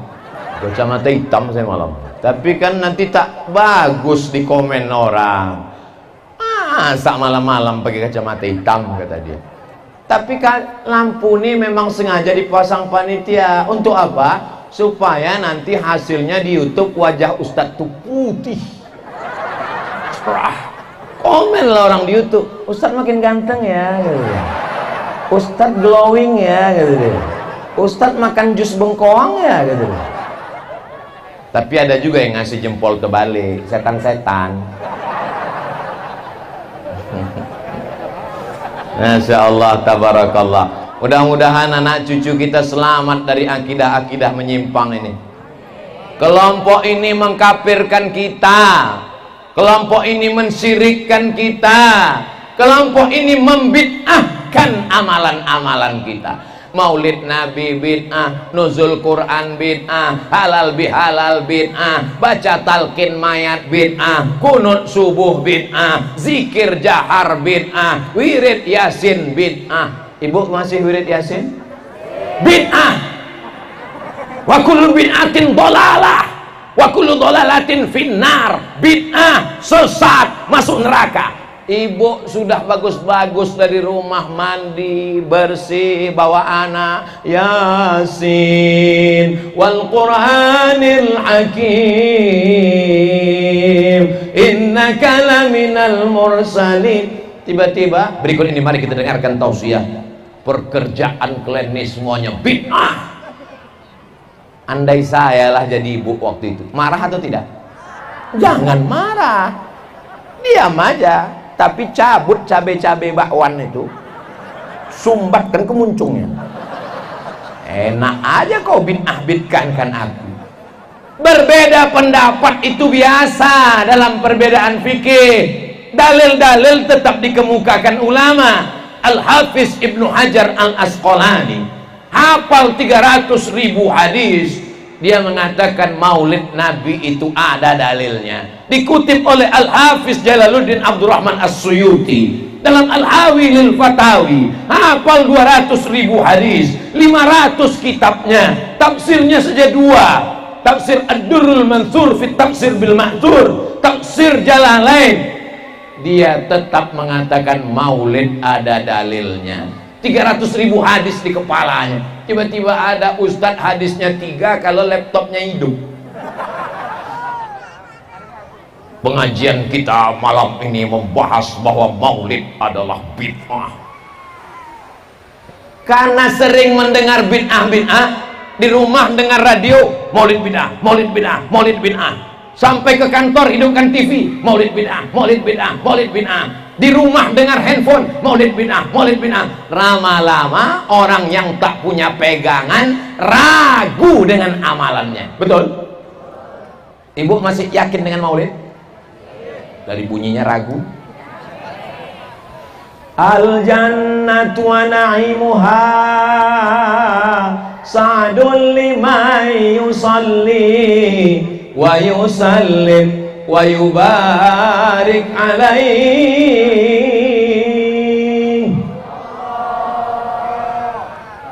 Kacamata hitam saya malam, tapi kan nanti tak bagus di komen orang. Masa malam-malam pakai kacamata hitam, kata dia. Tapi kan lampu ini memang sengaja dipasang panitia. Untuk apa? Supaya nanti hasilnya di YouTube wajah Ustadz tuh putih cerah. Komen lah orang di YouTube, Ustadz makin ganteng ya, gitu. Ustadz glowing ya, gitu. Ustadz makan jus bengkoang ya, gitu. Tapi ada juga yang ngasih jempol terbalik, setan-setan. Masya Allah, tabarakallah. Mudah-mudahan anak cucu kita selamat dari akidah-akidah menyimpang ini. Kelompok ini mengkafirkan kita, kelompok ini mensyirikkan kita, kelompok ini membid'ahkan amalan-amalan kita. Maulid Nabi bid'ah, nuzul Quran bid'ah, halal bihalal bid'ah, baca talqin mayat bid'ah, kunut subuh bid'ah, zikir jahar bid'ah, wirid yasin bid'ah. Ibu masih wirid yasin? Bid'ah. Wa kullu bid'atin dhalalah, wa kullu dhalalatin finnar. Bid'ah, sesat, masuk neraka. Ibu sudah bagus-bagus dari rumah, mandi bersih, bawa anak, Yasin wal Qur'anil Hakim innaka laminal mursalin. Tiba-tiba berikut ini mari kita dengarkan tausiah. Pekerjaan klinis semuanya bid'ah. Andai saya lah jadi ibu waktu itu, marah atau tidak? Jangan marah, diam aja. Tapi cabut cabai-cabai bakwan itu, sumbatkan ke muncungnya. Enak aja kau bid'ah-bid'ahkan kan aku. Berbeda pendapat itu biasa dalam perbedaan fikih. Dalil-dalil tetap dikemukakan ulama. Al-Hafiz Ibnu Hajar Al-Asqalani hafal 300.000 hadis. Dia mengatakan maulid Nabi itu ada dalilnya. Dikutip oleh Al-Hafiz Jalaluddin Abdurrahman As-Suyuti dalam Al-Hawi lil Fatawi, hafal 200.000 hadis, 500 kitabnya, tafsirnya saja 2, tafsir Ad-Durrul Mansur fi Tafsir bil Ma'thur, tafsir Jalalain. Dia tetap mengatakan maulid ada dalilnya. 300.000 hadis di kepalanya. Tiba-tiba ada ustadz hadisnya 3 kalau laptopnya hidup. Pengajian kita malam ini membahas bahwa maulid adalah bid'ah. Karena sering mendengar bid'ah-bid'ah, di rumah dengar radio, maulid bid'ah, maulid bid'ah, maulid bid'ah. Sampai ke kantor hidupkan TV, maulid bid'ah, maulid bid'ah, maulid bid'ah. Di rumah dengar handphone, maulid bid'ah, maulid bid'ah. Lama-lama orang yang tak punya pegangan ragu dengan amalannya. Betul? Ibu masih yakin dengan maulid? Dari bunyinya ragu. Al jannatu wa na'imuha sa'dun liman yusalli wa yusallim wa yubarik alaih.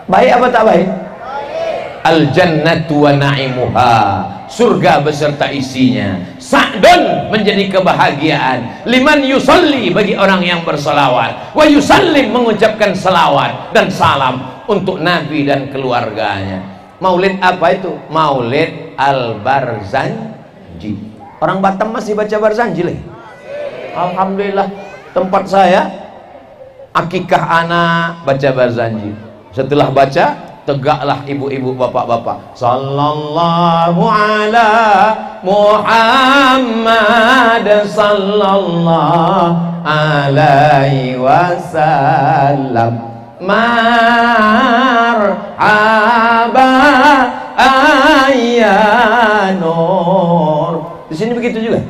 Baik apa tak baik? Al jannatu wa na'imuha, surga beserta isinya, sa'dun menjadi kebahagiaan, liman yusalli bagi orang yang berselawat, wa yusallim mengucapkan selawat dan salam untuk Nabi dan keluarganya. Maulid apa itu? Maulid Al-Barzanji. Orang Batam masih baca Barzanji lagi? Alhamdulillah. Tempat saya akikah anak baca Barzanji. Setelah baca, tegaklah ibu-ibu, bapak-bapak. Sallallahu ala Muhammad sallallahu alaihi wasallam. Marhaba ayyanur. Di sini begitu juga.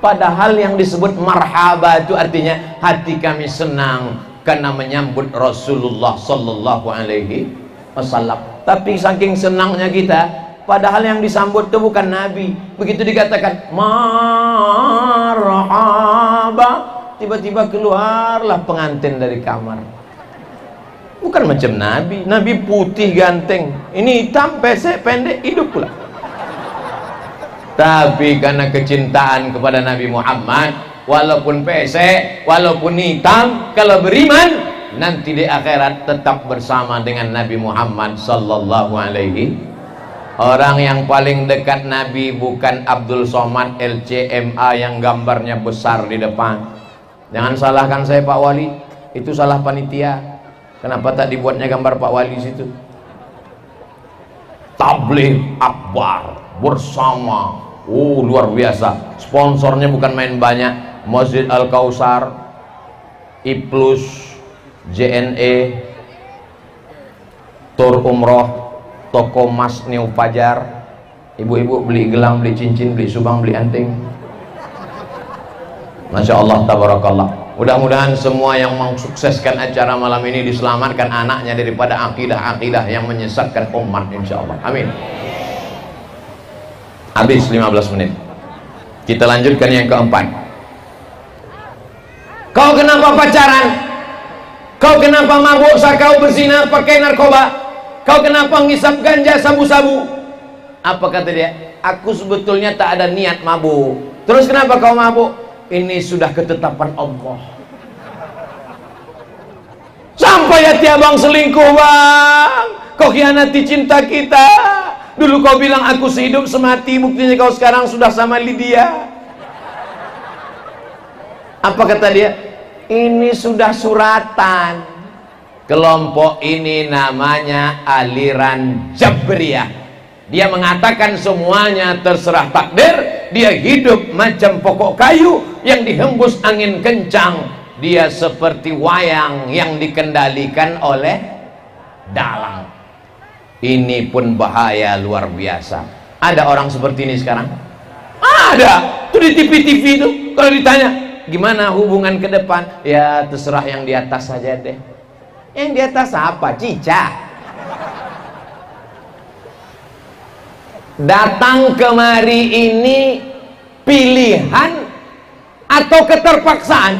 Padahal yang disebut marhaba itu artinya hati kami senang karena menyambut Rasulullah sallallahu alaihi wasallam. Tapi saking senangnya kita, padahal yang disambut itu bukan Nabi. Begitu dikatakan marhaba, tiba-tiba keluarlah pengantin dari kamar. Bukan macam Nabi. Nabi putih ganteng, ini hitam pesek pendek hidup pula. Tapi karena kecintaan kepada Nabi Muhammad, walaupun pesek, walaupun hitam, kalau beriman nanti di akhirat tetap bersama dengan Nabi Muhammad sallallahu alaihi. Orang yang paling dekat Nabi bukan Abdul Somad LCMA yang gambarnya besar di depan. Jangan salahkan saya Pak Wali, itu salah panitia. Kenapa tak dibuatnya gambar Pak Wali situ? Tabligh akbar bersama, luar biasa. Sponsornya bukan main banyak, Masjid Al Kausar, Iplus, JNE, Tur Umroh, Toko Mas New Fajar. Ibu-ibu beli gelang, beli cincin, beli subang, beli anting. Masya Allah, tabarakallah. Mudah-mudahan semua yang mau sukseskan acara malam ini diselamatkan anaknya daripada akidah-akidah yang menyesatkan umat, insyaallah. Amin. Habis 15 menit. Kita lanjutkan yang keempat. Kau kenapa pacaran? Kau kenapa mabuk, kau berzina, pakai narkoba? Kau kenapa ngisap ganja, sabu-sabu? Apa kata dia? Aku sebetulnya tak ada niat mabuk. Terus kenapa kau mabuk? Ini sudah ketetapan Allah. Sampai hati abang selingkuh, bang. Kau khianati cinta kita. Dulu kau bilang aku sehidup semati, buktinya kau sekarang sudah sama Lydia. Apa kata dia? Ini sudah suratan. Kelompok ini namanya aliran Jabriyah. Dia mengatakan semuanya terserah takdir. Dia hidup macam pokok kayu yang dihembus angin kencang. Dia seperti wayang yang dikendalikan oleh dalang. Ini pun bahaya luar biasa. Ada orang seperti ini sekarang? Ada. Itu di TV-TV itu. Kalau ditanya, gimana hubungan ke depan? Ya terserah yang di atas saja deh. Yang di atas apa? Cica. Datang kemari ini pilihan atau keterpaksaan?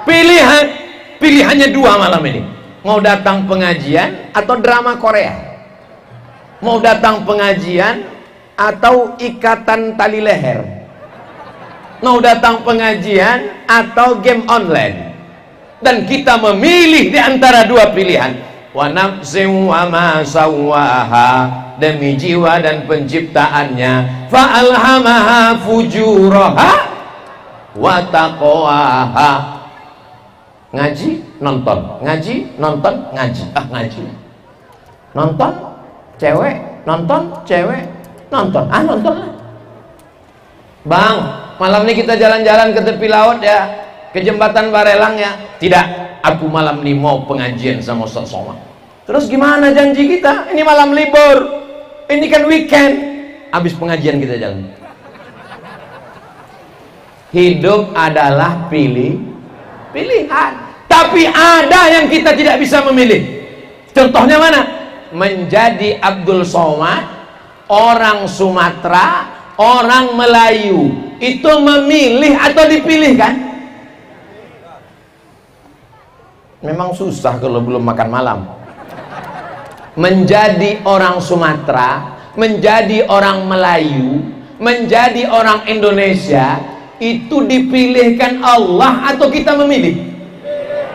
Pilihan. Pilihannya dua malam ini. Mau datang pengajian atau drama Korea? Mau datang pengajian atau ikatan tali leher? Mau datang pengajian atau game online? Dan kita memilih di antara dua pilihan. Wa nafsin wa ma sawwaha, demi jiwa dan penciptaannya, fa alhamaha fujuraha wa taqwaha. Ngaji, nonton, ngaji, nonton, ngaji. Ngaji. Nonton cewek, nonton cewek, nonton. Nonton lah. Bang, malam ini kita jalan-jalan ke tepi laut ya, ke jembatan Barelang ya. Tidak, aku malam ini mau pengajian sama Ustaz Somad. Terus gimana janji kita? Ini malam libur, ini kan weekend. Habis pengajian kita jalan. Hidup adalah pilihan. Tapi ada yang kita tidak bisa memilih. Contohnya mana? Menjadi Abdul Somad, orang Sumatera, orang Melayu. Itu memilih atau dipilihkan? Memang susah kalau belum makan malam. Menjadi orang Sumatera, menjadi orang Melayu, menjadi orang Indonesia, itu dipilihkan Allah atau kita memilih?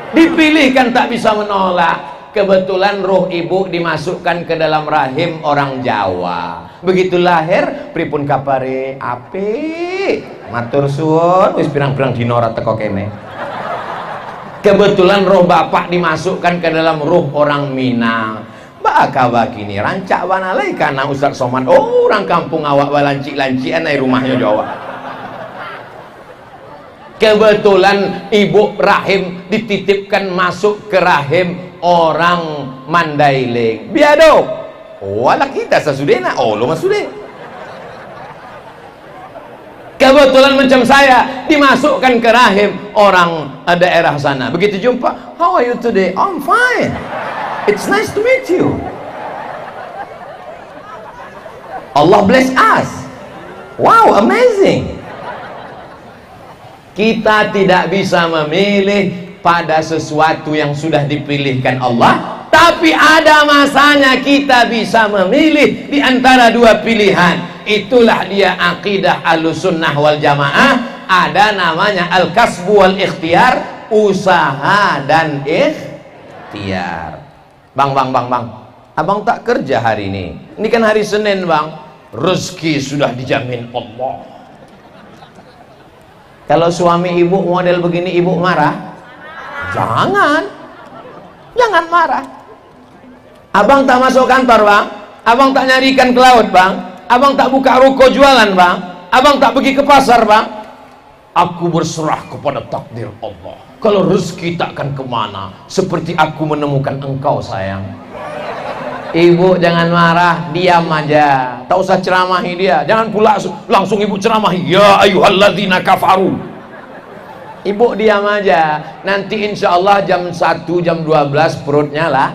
Dipilihkan, tak bisa menolak. Kebetulan roh ibu dimasukkan ke dalam rahim orang Jawa. Begitu lahir, pripun kapare? Apik, matur suwun, wis pirang-pirang dina ora teko kene. Kebetulan roh bapak dimasukkan ke dalam roh orang Minang. Baka kini rancak banalai karena Ustaz Somad. Oh, orang kampung awak balancik-lancian ai rumahnya Jawa. Kebetulan ibu rahim dititipkan masuk ke rahim orang Mandailing. Biado. Oh, ala kita sasudena. Oh, lo masude. Kebetulan macam saya dimasukkan ke rahim orang daerah sana. Begitu jumpa, how are you today? I'm fine. It's nice to meet you. Allah bless us. Wow, amazing. Kita tidak bisa memilih pada sesuatu yang sudah dipilihkan Allah, tapi ada masanya kita bisa memilih di antara dua pilihan. Itulah dia akidah Ahlussunnah wal Jamaah. Ada namanya al-kasbu wal ikhtiar, usaha dan ikhtiar. Bang, abang tak kerja hari ini. Ini kan hari Senin, bang. Rezeki sudah dijamin Allah. Kalau suami ibu model begini, ibu marah? Jangan marah. Abang tak masuk kantor, bang. Abang tak nyarikan ke laut, bang. Abang tak buka ruko jualan, bang. Abang tak pergi ke pasar, bang. Aku berserah kepada takdir Allah. Kalau rezeki takkan kemana, seperti aku menemukan engkau, sayang. Ibu jangan marah, diam aja. Tak usah ceramahi dia. Jangan pula langsung ibu ceramahi. Ya ayyuhalladzina kafaru. Ibu diam aja. Nanti insya Allah jam 1, jam 12 perutnya lah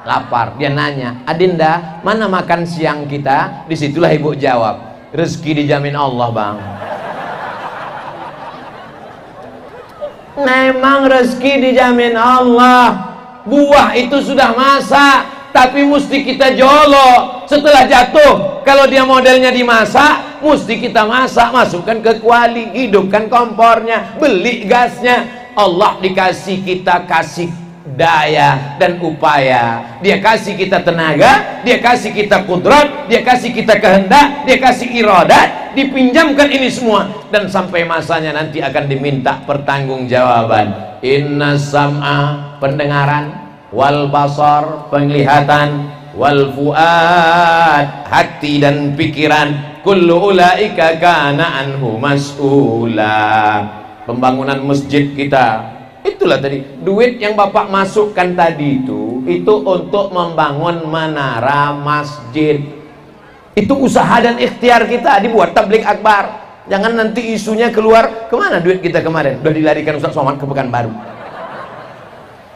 lapar. Dia nanya, Adinda, mana makan siang kita? Disitulah ibu jawab, rezeki dijamin Allah, bang. Memang rezeki dijamin Allah. Buah itu sudah masak, tapi mesti kita jolo. Setelah jatuh, kalau dia modelnya dimasak, mesti kita masak, masukkan ke kuali, hidupkan kompornya, beli gasnya. Allah dikasih kita kasih daya dan upaya. Dia kasih kita tenaga, dia kasih kita kudrat, dia kasih kita kehendak, dia kasih iradat, dipinjamkan ini semua, dan sampai masanya nanti akan diminta pertanggungjawaban. Inna sam'a, pendengaran, wal basar, penglihatan, wal fuad, hati dan pikiran, kullu ulaika kana anhu mas'ula. Pembangunan masjid kita, itulah tadi duit yang Bapak masukkan tadi itu untuk membangun menara masjid. Itu usaha dan ikhtiar kita, dibuat tabligh akbar. Jangan nanti isunya keluar, kemana duit kita kemarin? Udah dilarikan Ustaz Somad ke Pekanbaru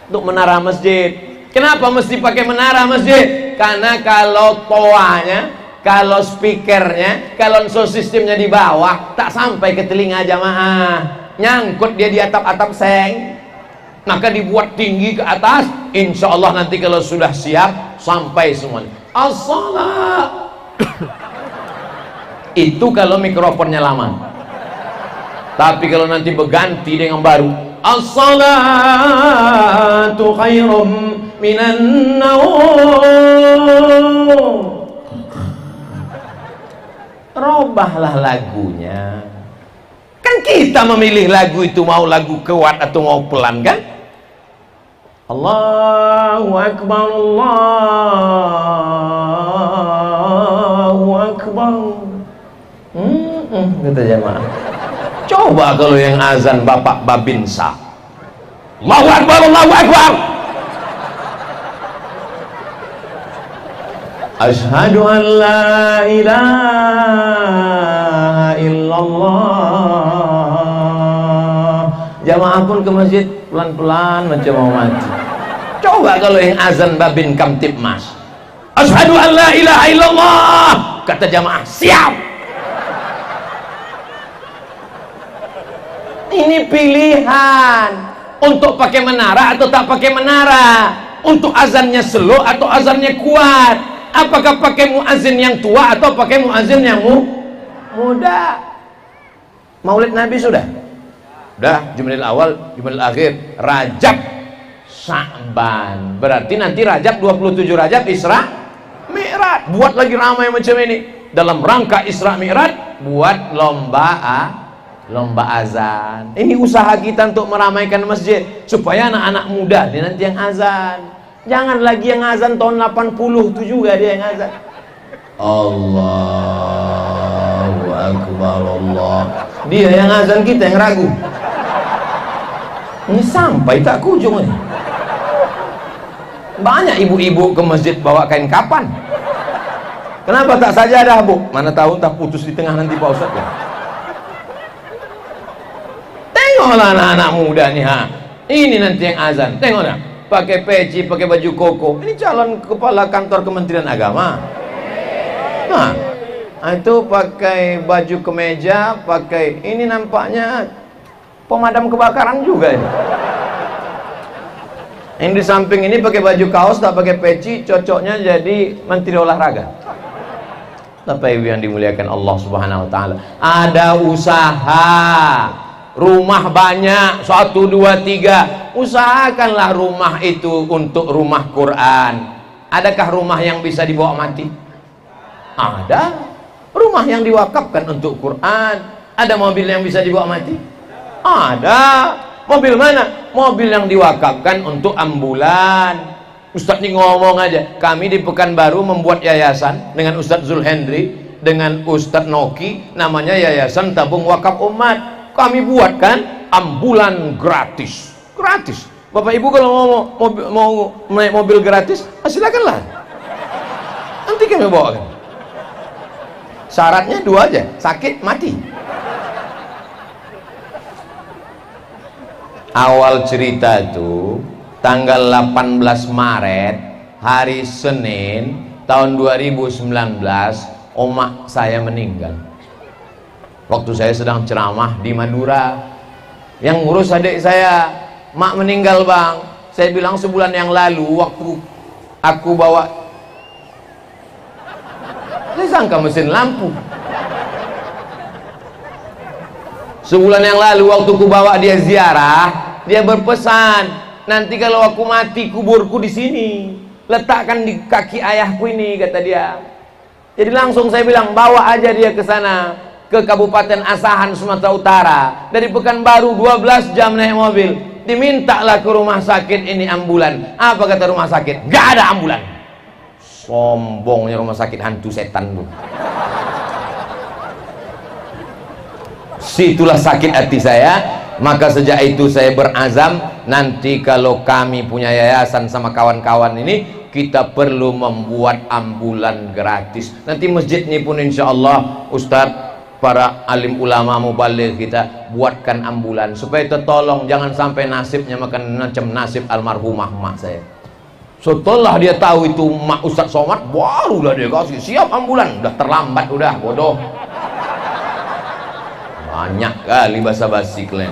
untuk menara masjid. Kenapa mesti pakai menara masjid? Karena kalau toanya, kalau speakernya, kalau sound systemnya di bawah, tak sampai ke telinga jamaah, nyangkut dia di atap-atap seng. Maka dibuat tinggi ke atas, insya Allah nanti kalau sudah siap sampai semuanya. As-salat. Itu kalau mikrofonnya lama. Tapi kalau nanti berganti dengan baru, as-salatu khairum minan naum. Robahlah lagunya. Kan kita memilih lagu itu, mau lagu kuat atau mau pelan, kan? Allahu Akbar, Allahu Akbar. Kata jamaah. Coba kalau yang azan Bapak Babinsa, Allahu Akbar, Allahu Akbar. Asyhadu an la ilaha illallah. Jamaah pun ke masjid pelan-pelan macam mau mati. Coba kalau yang azan Babin Kamtibmas, asyhadu an la ilaha illallah. Kata jamaah, siap. Ini pilihan untuk pakai menara atau tak pakai menara, untuk azannya slow atau azannya kuat. Apakah pakai muazin yang tua atau pakai muazin yang muda? Maulid Nabi sudah Jumadil Awal, Jumadil Akhir, Rajab, Sa'ban. Berarti nanti Rajab 27 Rajab Isra Mi'raj. Buat lagi ramai macam ini. Dalam rangka Isra Mi'raj, buat lomba azan. Ini usaha kita untuk meramaikan masjid supaya anak-anak muda dia nanti yang azan. Jangan lagi yang azan tahun 80 itu juga dia yang azan. Allahu Akbar, Allah. Dia yang azan, kita yang ragu. Ini sampai tak kunjung ini. Banyak ibu-ibu ke masjid bawa kain kapan. Kenapa tak sajadah, Bu? Mana tahu tak putus di tengah nanti Pak Ustaz ya. Tengoklah anak-anak muda nih, ha. Ini nanti yang azan. Tengoklah, pakai peci, pakai baju koko. Ini calon kepala kantor Kementerian Agama. Nah, itu pakai baju kemeja, pakai ini nampaknya pemadam kebakaran juga ini. Yang di samping ini pakai baju kaos, tak pakai peci, cocoknya jadi menteri olahraga. Bapak Ibu yang dimuliakan Allah Subhanahu wa taala. Ada usaha. Rumah banyak, 1, 2, 3. Usahakanlah rumah itu untuk rumah Quran. Adakah rumah yang bisa dibawa mati? Ada. Rumah yang diwakafkan untuk Quran. Ada mobil yang bisa dibawa mati? Ada. Mobil mana? Mobil yang diwakafkan untuk ambulan. Ustadz ini ngomong aja, kami di Pekanbaru membuat yayasan dengan Ustadz Zulhendri, dengan Ustadz Noki, namanya Yayasan Tabung Wakaf Umat. Kami buatkan ambulan gratis. Gratis. Bapak Ibu kalau mau naik mobil gratis, silakanlah. Nanti kami bawakan. Syaratnya 2 aja, sakit mati. awal cerita tuh tanggal 18 Maret hari Senin tahun 2019 omak saya meninggal waktu saya sedang ceramah di Madura. Yang ngurus adik saya, mak meninggal bang. Saya bilang sebulan yang lalu waktu aku bawa, saya sangka mesin lampu. Sebulan yang lalu waktu aku bawa dia ziarah, dia berpesan, nanti kalau aku mati kuburku di sini, letakkan di kaki ayahku ini, kata dia. Jadi langsung saya bilang bawa aja dia ke sana, ke Kabupaten Asahan Sumatera Utara. Dari Pekanbaru 12 jam naik mobil. Dimintalah ke rumah sakit ini ambulan. Apa kata rumah sakit? Gak ada ambulan. Sombongnya rumah sakit hantu setan tuh. Situlah sakit hati saya. Maka sejak itu saya berazam, nanti kalau kami punya yayasan sama kawan-kawan ini, kita perlu membuat ambulan gratis. Nanti masjid ini pun insya Allah Ustadz, para alim ulama mubaligh kita buatkan ambulan supaya tertolong, jangan sampai nasibnya makan macam nasib almarhumah mak saya. Setelah dia tahu itu mak Ustadz Somad, barulah dia kasih siap ambulan. Udah terlambat, udah bodoh. Banyak kali basa-basi kalian.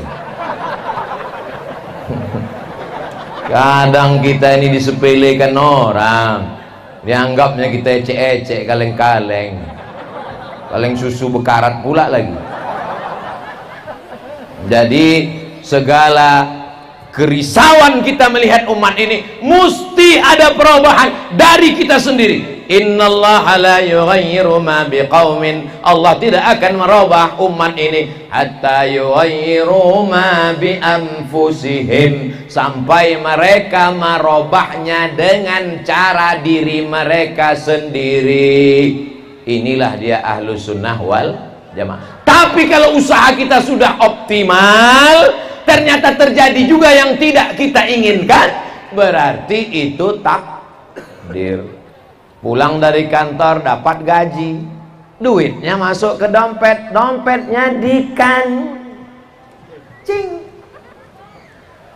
Kadang kita ini disepelekan orang, dianggapnya kita ecek-ecek, kaleng-kaleng. Kaleng susu bekarat pula lagi. Jadi segala kerisauan kita melihat umat ini mesti ada perubahan dari kita sendiri. Innallaha la yughayyiru ma biqaumin, Allah tidak akan merubah umat ini hatta yughayyiru ma bi anfusihim, sampai mereka merubahnya dengan cara diri mereka sendiri. Inilah dia ahlus sunnah wal jamaah. Tapi kalau usaha kita sudah optimal, ternyata terjadi juga yang tidak kita inginkan, berarti itu takdir. Pulang dari kantor dapat gaji, duitnya masuk ke dompet, dompetnya dikancing,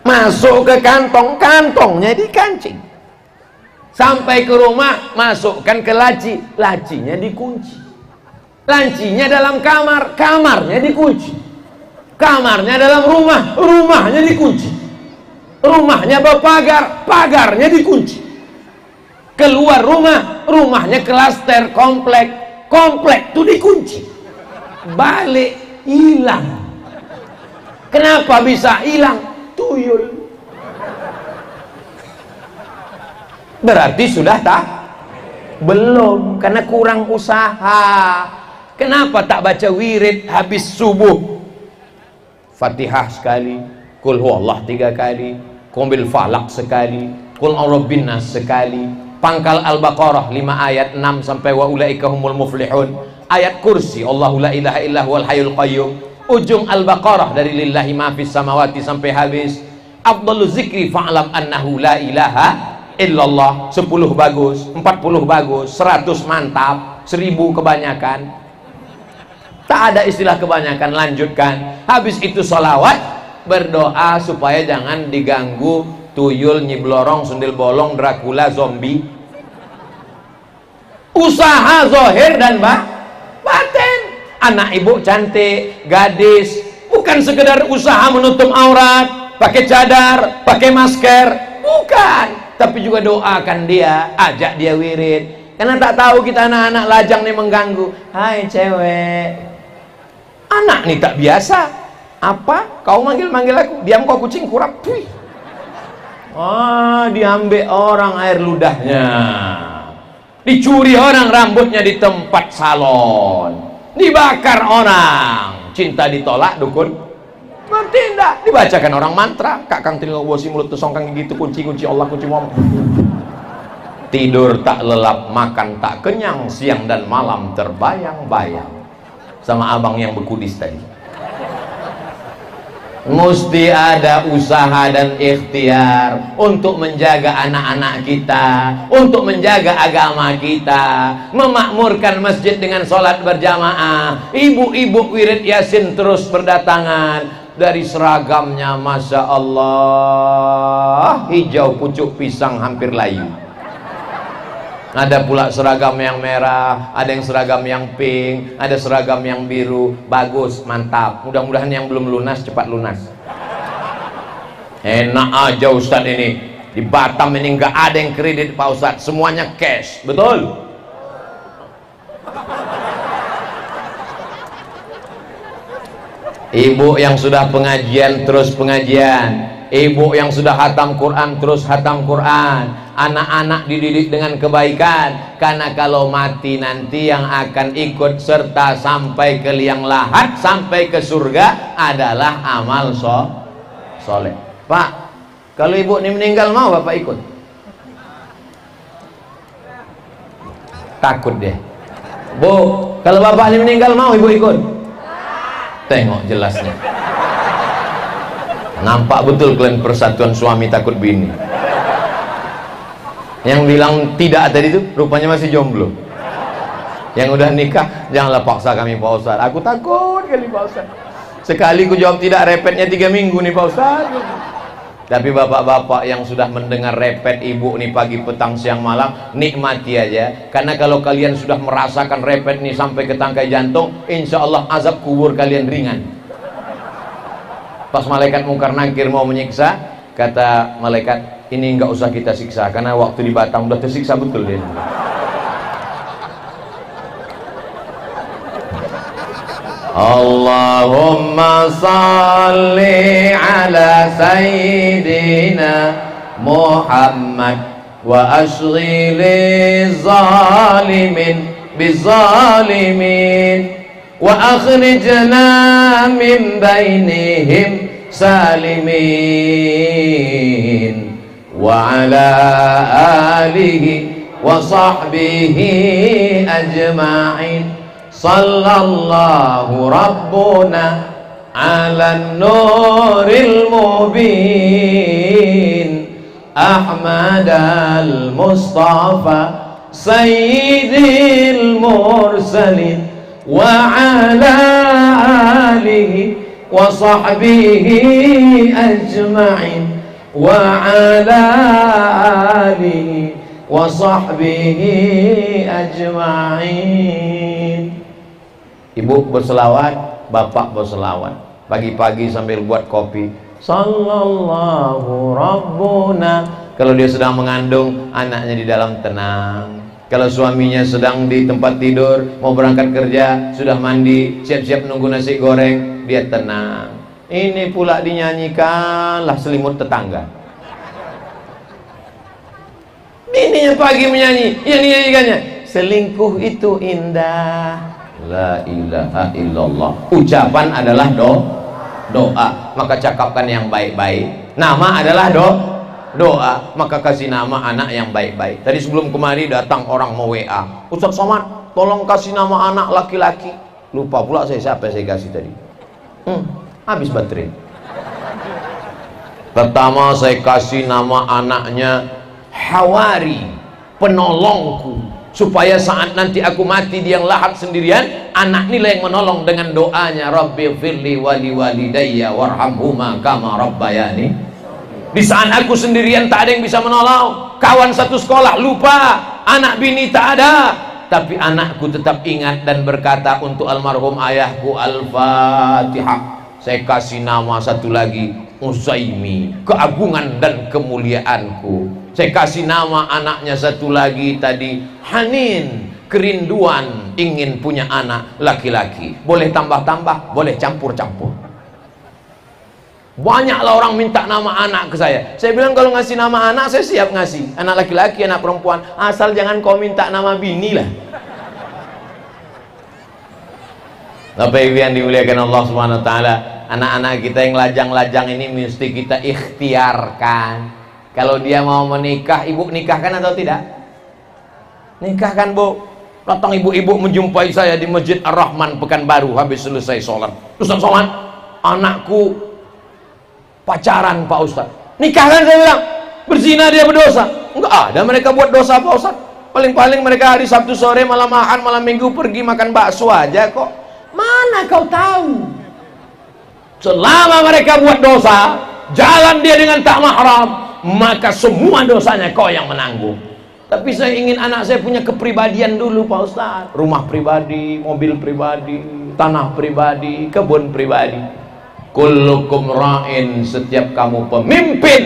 masuk ke kantong, kantongnya dikancing. Sampai ke rumah, masukkan ke laci, lacinya dikunci. Lacinya dalam kamar, kamarnya dikunci. Kamarnya dalam rumah, rumahnya dikunci. Rumahnya berpagar, pagarnya dikunci. Keluar rumah, rumahnya klaster, komplek, komplek itu dikunci. Balik, hilang. Kenapa bisa hilang? Tuyul. Berarti sudah tak? Belum, karena kurang usaha. Kenapa tak baca wirid habis subuh? Fatihah sekali, Qul huwallah 3 kali, Qul falak sekali, Qul a'udzu binnas sekali, pangkal Al-Baqarah 5 ayat 6 sampai wa ulaika humul muflihun, ayat kursi Allahu la ilaha illa huwal hayyul qayyum, ujung Al-Baqarah dari lillahi ma fis samawati sampai habis. Afdhaluz zikri fa'lam annahu la ilaha illallah. 10 bagus, 40 bagus, 100 mantap, 1000 kebanyakan. Tak ada istilah kebanyakan, lanjutkan. Habis itu sholawat, berdoa supaya jangan diganggu tuyul, nyiblorong, sundel bolong, Dracula, zombie. Usaha zohir dan batin. Anak ibu cantik, gadis, bukan sekedar usaha menutup aurat, pakai cadar, pakai masker, bukan. Tapi juga doakan dia, ajak dia wirid. Karena tak tahu kita anak-anak lajang nih mengganggu. Hai cewek, anak nih tak biasa. Apa? Kau manggil-manggil aku, diam kau kucing kurap. Diambil orang air ludahnya, dicuri orang rambutnya di tempat salon, dibakar orang, cinta ditolak dukun bertindak, dibacakan orang mantra, kakang telinga bosi mulut tesongkang gitu, kunci-kunci Allah, kunci Muhammad. Tidur tak lelap, makan tak kenyang, siang dan malam terbayang-bayang. Sama abang yang berkudis tadi. Mesti ada usaha dan ikhtiar untuk menjaga anak-anak kita, untuk menjaga agama kita, memakmurkan masjid dengan sholat berjamaah, ibu-ibu wirid yasin terus berdatangan. Dari seragamnya, Masya Allah, hijau pucuk pisang hampir layu. Ada pula seragam yang merah, ada yang seragam yang pink, ada seragam yang biru. Bagus, mantap. Mudah-mudahan yang belum lunas cepat lunas. Enak aja Ustadz ini. Di Batam ini nggak ada yang kredit Pak Ustadz, semuanya cash. Betul? Ibu yang sudah pengajian terus pengajian, ibu yang sudah hatam Quran terus hatam Quran, anak-anak dididik dengan kebaikan, karena kalau mati nanti yang akan ikut serta sampai ke liang lahat, sampai ke surga adalah amal soleh. Pak, kalau ibu ini meninggal mau bapak ikut? Takut deh. Bu, kalau bapak ini meninggal mau ibu ikut? Tengok jelasnya. Nampak betul kalian persatuan suami takut bini. Yang bilang tidak tadi itu rupanya masih jomblo. Yang udah nikah, janganlah paksa kami Pak Ustaz. Aku takut kali Pak Ustaz. Sekali ku jawab tidak, repetnya 3 minggu nih Pak Ustaz. Tapi bapak-bapak yang sudah mendengar repet ibu nih pagi, petang, siang, malam, nikmati aja. Karena kalau kalian sudah merasakan repet nih sampai ke tangkai jantung, insya Allah azab kubur kalian ringan. Pas malaikat mungkar nakir mau menyiksa, kata malaikat, ini nggak usah kita siksa, karena waktu di Batam udah tersiksa betul dia. Allahumma salli ala sayyidina Muhammad wa ashghili zalimin bizalimin wa akhrijna min bainihim salimin wa ala alihi wa sahbihi ajma'in. Sallallahu Rabbuna ala nuril mubin Ahmad al-Mustafa Sayyidil Mursalin wa ala alihi wa sahbihi ajma'in wa ala alihi wa sahbihi ajma'in. Ibu berselawat, bapak berselawat. Pagi-pagi sambil buat kopi. Sallallahu Rabbuna. Kalau dia sedang mengandung, anaknya di dalam tenang. Kalau suaminya sedang di tempat tidur, mau berangkat kerja, sudah mandi, siap-siap nunggu nasi goreng, dia tenang. Ini pula dinyanyikanlah selimut tetangga. Ininya pagi menyanyi, yang dinyanyikannya, selingkuh itu indah. La ilaha illallah. Ucapan adalah doa, maka cakapkan yang baik-baik. Nama adalah doa, maka kasih nama anak yang baik-baik. Tadi sebelum kemari datang orang mau WA, Ustaz Somad tolong kasih nama anak laki-laki. Lupa pula siapa saya kasih tadi. Habis baterai. Pertama saya kasih nama anaknya Hawari, penolongku, supaya saat nanti aku mati di yang lahat sendirian, anak inilah yang menolong dengan doanya, Rabbi firli wali walidayya warhamhuma kama rabbayani. Di saat aku sendirian tak ada yang bisa menolong, kawan satu sekolah lupa, anak bini tak ada, tapi anakku tetap ingat dan berkata untuk almarhum ayahku Al-Fatihah. Saya kasih nama satu lagi, Usaimi, keagungan dan kemuliaanku. Saya kasih nama anaknya satu lagi tadi, Hanin, kerinduan ingin punya anak laki-laki. Boleh tambah-tambah, boleh campur-campur. Banyaklah orang minta nama anak ke saya. Saya bilang kalau ngasih nama anak saya siap ngasih, anak laki-laki, anak perempuan, asal jangan kau minta nama bini lah. Bapak Ibu yang dimuliakan Allah Subhanahu wa taala, anak-anak kita yang lajang-lajang ini mesti kita ikhtiarkan. Kalau dia mau menikah, ibu nikahkan atau tidak? Nikahkan, Bu. Datang ibu-ibu menjumpai saya di Masjid Ar-Rahman Pekanbaru habis selesai sholat. Ustaz Somad, anakku pacaran Pak Ustaz. Nikahkan, saya bilang. Berzina dia berdosa. Enggak ada mereka buat dosa Pak Ustaz. Paling-paling mereka hari Sabtu sore, malam Ahad, malam Minggu pergi makan bakso aja kok. Mana kau tahu? Selama mereka buat dosa, jalan dia dengan tak mahram, maka semua dosanya kau yang menanggung. Tapi saya ingin anak saya punya kepribadian dulu Pak Ustaz. Rumah pribadi, mobil pribadi, tanah pribadi, kebun pribadi. Kullukum ra'in, setiap kamu pemimpin,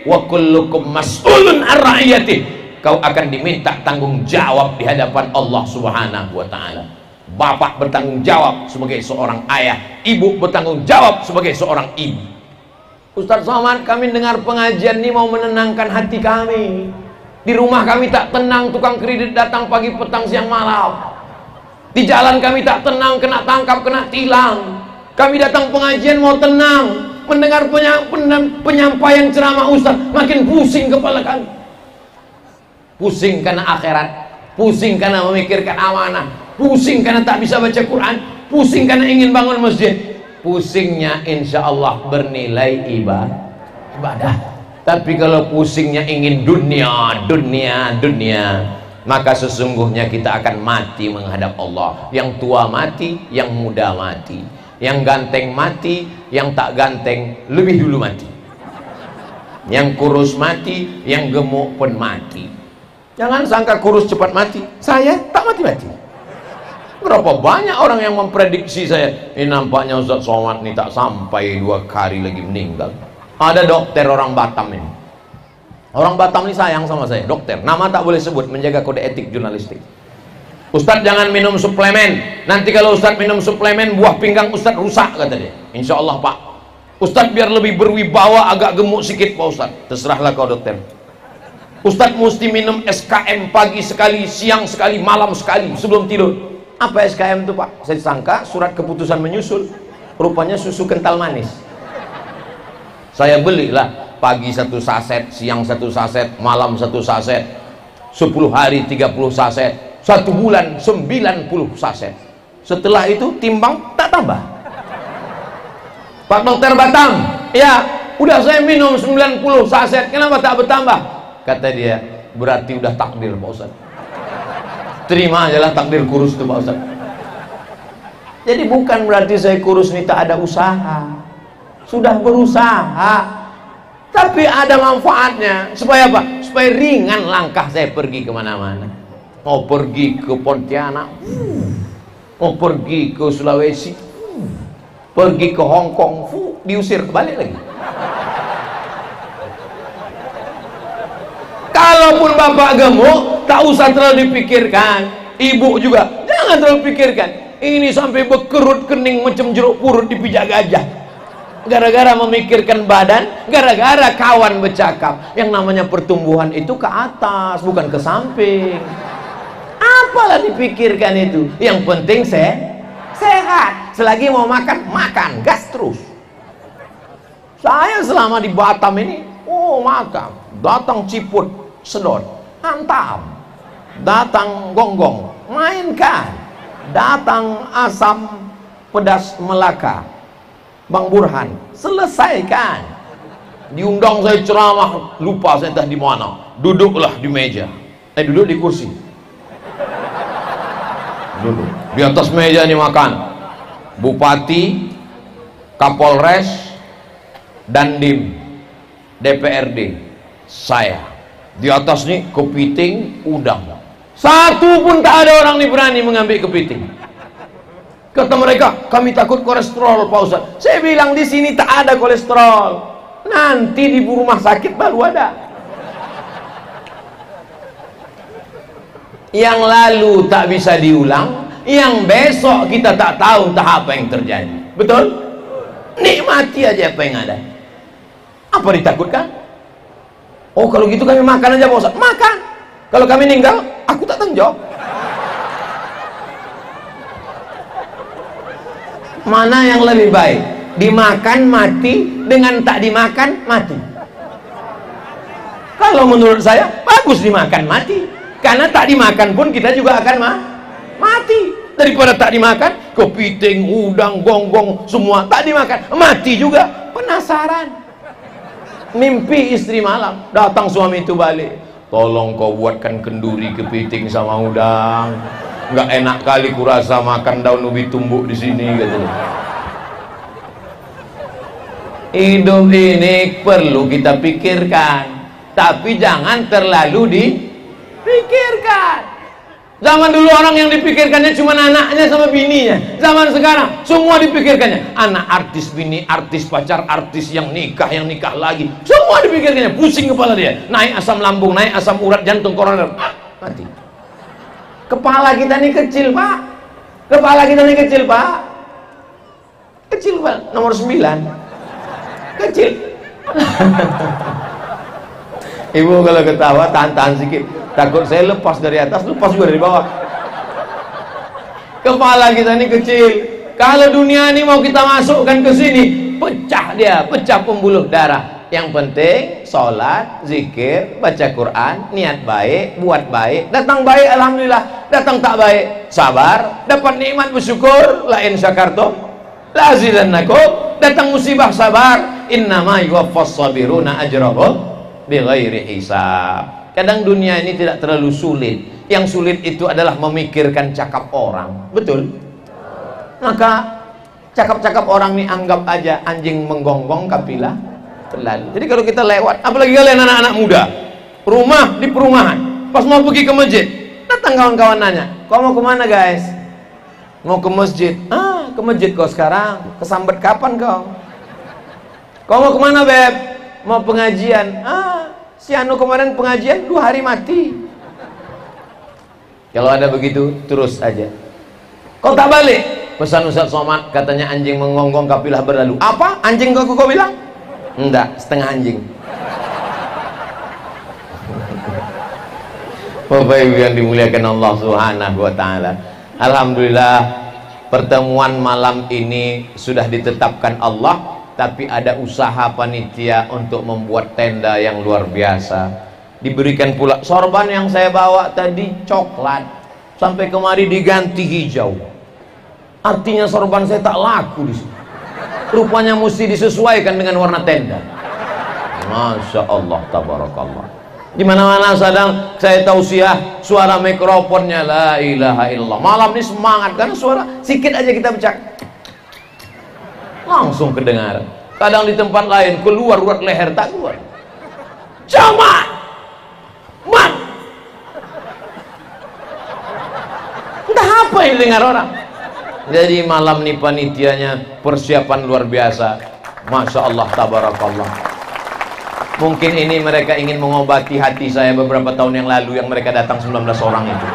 wa kullukum mas'ulun ar ra'iyati, kau akan diminta tanggung jawab di hadapan Allah Subhanahu wa taala. Bapak bertanggung jawab sebagai seorang ayah, ibu bertanggung jawab sebagai seorang ibu. Ustaz Somad, kami dengar pengajian ini mau menenangkan hati kami. Di rumah kami tak tenang, tukang kredit datang pagi, petang, siang, malam. Di jalan kami tak tenang, kena tangkap, kena tilang. Kami datang pengajian mau tenang, mendengar penyampaian ceramah Ustaz, makin pusing kepala kami. Pusing karena akhirat, pusing karena memikirkan amanah, pusing karena tak bisa baca Quran, pusing karena ingin bangun masjid. Pusingnya insya Allah bernilai ibadah. Tapi kalau pusingnya ingin dunia, maka sesungguhnya kita akan mati menghadap Allah. Yang tua mati, yang muda mati, yang ganteng mati, yang tak ganteng lebih dulu mati, yang kurus mati, yang gemuk pun mati. Jangan sangka kurus cepat mati, saya tak mati-mati. Berapa banyak orang yang memprediksi saya, ini nampaknya Ustaz Somad ini tak sampai 2 hari lagi meninggal. Ada dokter orang Batam ini. Orang Batam ini sayang sama saya, dokter. Nama tak boleh sebut, menjaga kode etik jurnalistik. Ustadz jangan minum suplemen. Nanti kalau Ustadz minum suplemen, buah pinggang Ustadz rusak, kata dia. Insya Allah Pak. Ustadz biar lebih berwibawa, agak gemuk sedikit Pak Ustadz. Terserahlah kau dokter. Ustadz mesti minum SKM pagi sekali, siang sekali, malam sekali, sebelum tidur. Apa SKM itu Pak? Saya sangka surat keputusan menyusul. Rupanya susu kental manis. Saya belilah pagi 1 saset, siang 1 saset, malam 1 saset, 10 hari 30 saset, 1 bulan 90 saset. Setelah itu timbang tak tambah. Pak Dokter Batam, ya udah saya minum 90 saset, kenapa tak bertambah? Kata dia, berarti udah takdir Pak Ustaz. Terima ajalah takdir kurus itu Pak Ustaz. Jadi bukan berarti saya kurus ini tak ada usaha. Sudah berusaha, tapi ada manfaatnya. Supaya apa? Supaya ringan langkah saya pergi kemana-mana. Mau pergi ke Pontianak, mau pergi ke Sulawesi, pergi ke Hong Kong, diusir balik lagi. Kalaupun bapak gemuk, tak usah terlalu dipikirkan. Ibu juga jangan terlalu pikirkan. Ini sampai berkerut kening macam jeruk purut dipijak gajah. Gara-gara memikirkan badan, gara-gara kawan bercakap. Yang namanya pertumbuhan itu ke atas, bukan ke samping. Apalah dipikirkan itu. Yang penting sehat. Selagi mau makan, makan, gas terus. Saya selama di Batam ini, makan. Datang ciput, sedot, hantam. Datang gonggong, mainkan. Datang asam pedas Melaka, Bang Burhan, selesaikan. Diundang saya ceramah, lupa saya entah di mana. Duduklah di meja. Duduk di kursi. Duduk. Di atas meja ini makan. Bupati, Kapolres, Dandim, DPRD, saya. Di atas nih kepiting, udang. Satu pun tak ada orang nih berani mengambil kepiting. Kata mereka, kami takut kolesterol Pak Ustaz. Saya bilang di sini tak ada kolesterol. Nanti di rumah sakit baru ada. Yang lalu tak bisa diulang, yang besok kita tak tahu entah apa yang terjadi. Betul? Nikmati aja apa yang ada. Apa ditakutkan? Oh kalau gitu kami makan aja Pak Ustaz. Makan. Kalau kami meninggal, aku tak tanggung jawab. Mana yang lebih baik? Dimakan mati dengan tak dimakan mati. Kalau menurut saya bagus dimakan mati, karena tak dimakan pun kita juga akan mati. Daripada tak dimakan, kepiting, udang, gonggong semua tak dimakan, mati juga. Penasaran. Mimpi istri malam, datang suami itu balik, tolong kau buatkan kenduri kepiting sama udang. Nggak enak kali kurasa makan daun ubi tumbuk di sini, gitu. Hidup ini perlu kita pikirkan, tapi jangan terlalu dipikirkan. Zaman dulu orang yang dipikirkannya cuma anaknya sama bininya. Zaman sekarang semua dipikirkannya. Anak artis, bini artis, pacar artis, yang nikah lagi. Semua dipikirkannya, pusing kepala dia. Naik asam lambung, naik asam urat, jantung, koroner, mati. Kepala kita ini kecil, Pak. Kepala kita ini kecil, Pak. Kecil, Pak. Nomor 9. Kecil. Ibu kalau ketawa tahan-tahan sedikit, takut saya lepas dari atas, lepas juga dari bawah. Kepala kita ini kecil. Kalau dunia ini mau kita masukkan ke sini, pecah dia, pecah pembuluh darah. Yang penting sholat, zikir, baca Quran, niat baik, buat baik. Datang baik, alhamdulillah. Datang tak baik, sabar. Dapat nikmat, bersyukur. La in syakartum la azidannakum. Datang musibah, sabar. Innama yuwaffas sabiruna ajrahum bighairi hisab. Kadang dunia ini tidak terlalu sulit. Yang sulit itu adalah memikirkan cakap orang. Betul? Maka cakap-cakap orang ini anggap aja anjing menggonggong kapilah berlalu. Jadi kalau kita lewat, apalagi kalian anak-anak muda, rumah di perumahan, pas mau pergi ke masjid, datang kawan-kawan nanya, kau mau kemana guys? Mau ke masjid. Ah, ke masjid kau sekarang. Kesambet kapan kau? Kau mau kemana beb? Mau pengajian. Ah, si Anu kemarin pengajian 2 hari mati. Kalau ada begitu terus aja. Kau tak balik? Pesan Ustaz Somad, katanya anjing menggonggong kapilah berlalu. Apa? Anjing kau bilang? Enggak, setengah anjing. Bapak Ibu yang dimuliakan Allah Subhanahu wa taala. Alhamdulillah pertemuan malam ini sudah ditetapkan Allah, tapi ada usaha panitia untuk membuat tenda yang luar biasa. Diberikan pula sorban yang saya bawa tadi coklat, sampai kemari diganti hijau. Artinya sorban saya tak laku di sini. Rupanya mesti disesuaikan dengan warna tenda. Masya Allah, tabarakallah. Di mana-mana sedang saya tausiah, suara mikrofonnya la ilaha illallah. Malam ini semangat karena suara sikit aja kita bercakap langsung kedengaran. Kadang di tempat lain keluar urat leher tak keluar. Jamaah, man, entah apa yang dengar orang. Jadi malam nih panitianya persiapan luar biasa. Masya Allah, tabarakallah. Mungkin ini mereka ingin mengobati hati saya beberapa tahun yang lalu yang mereka datang 19 orang itu.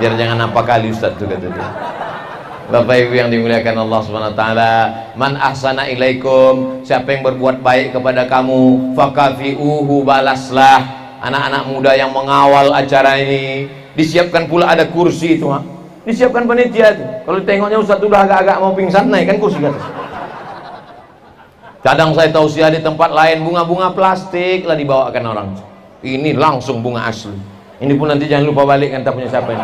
Biar jangan apa kali Ustaz tuh kata dia. Bapak Ibu yang dimuliakan Allah Subhanahu wa taala, man ahsana ilaikum, siapa yang berbuat baik kepada kamu, fakafiuhu, balaslah. Anak-anak muda yang mengawal acara ini, disiapkan pula ada kursi itu, ha? Disiapkan panitia itu. Kalau tengoknya Ustaz udah agak-agak mau pingsan, naikkan kursi ke atas. Kadang saya tausiah di tempat lain, bunga-bunga plastik lah dibawakan orang. Ini langsung bunga asli. Ini pun nanti jangan lupa balik kan, tak punya siapa ini.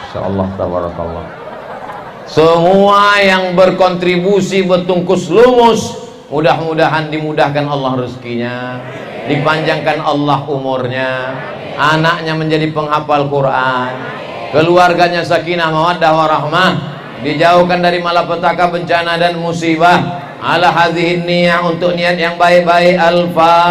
Insyaallah, tabarakallah. Semua yang berkontribusi bertungkus lumus, mudah-mudahan dimudahkan Allah rezekinya, dipanjangkan Allah umurnya, anaknya menjadi penghafal Quran, keluarganya sakinah mawaddah warahmah, dijauhkan dari malapetaka, bencana dan musibah. Ala hadhihi niyah, untuk niat yang baik-baik. Al-Fatihah.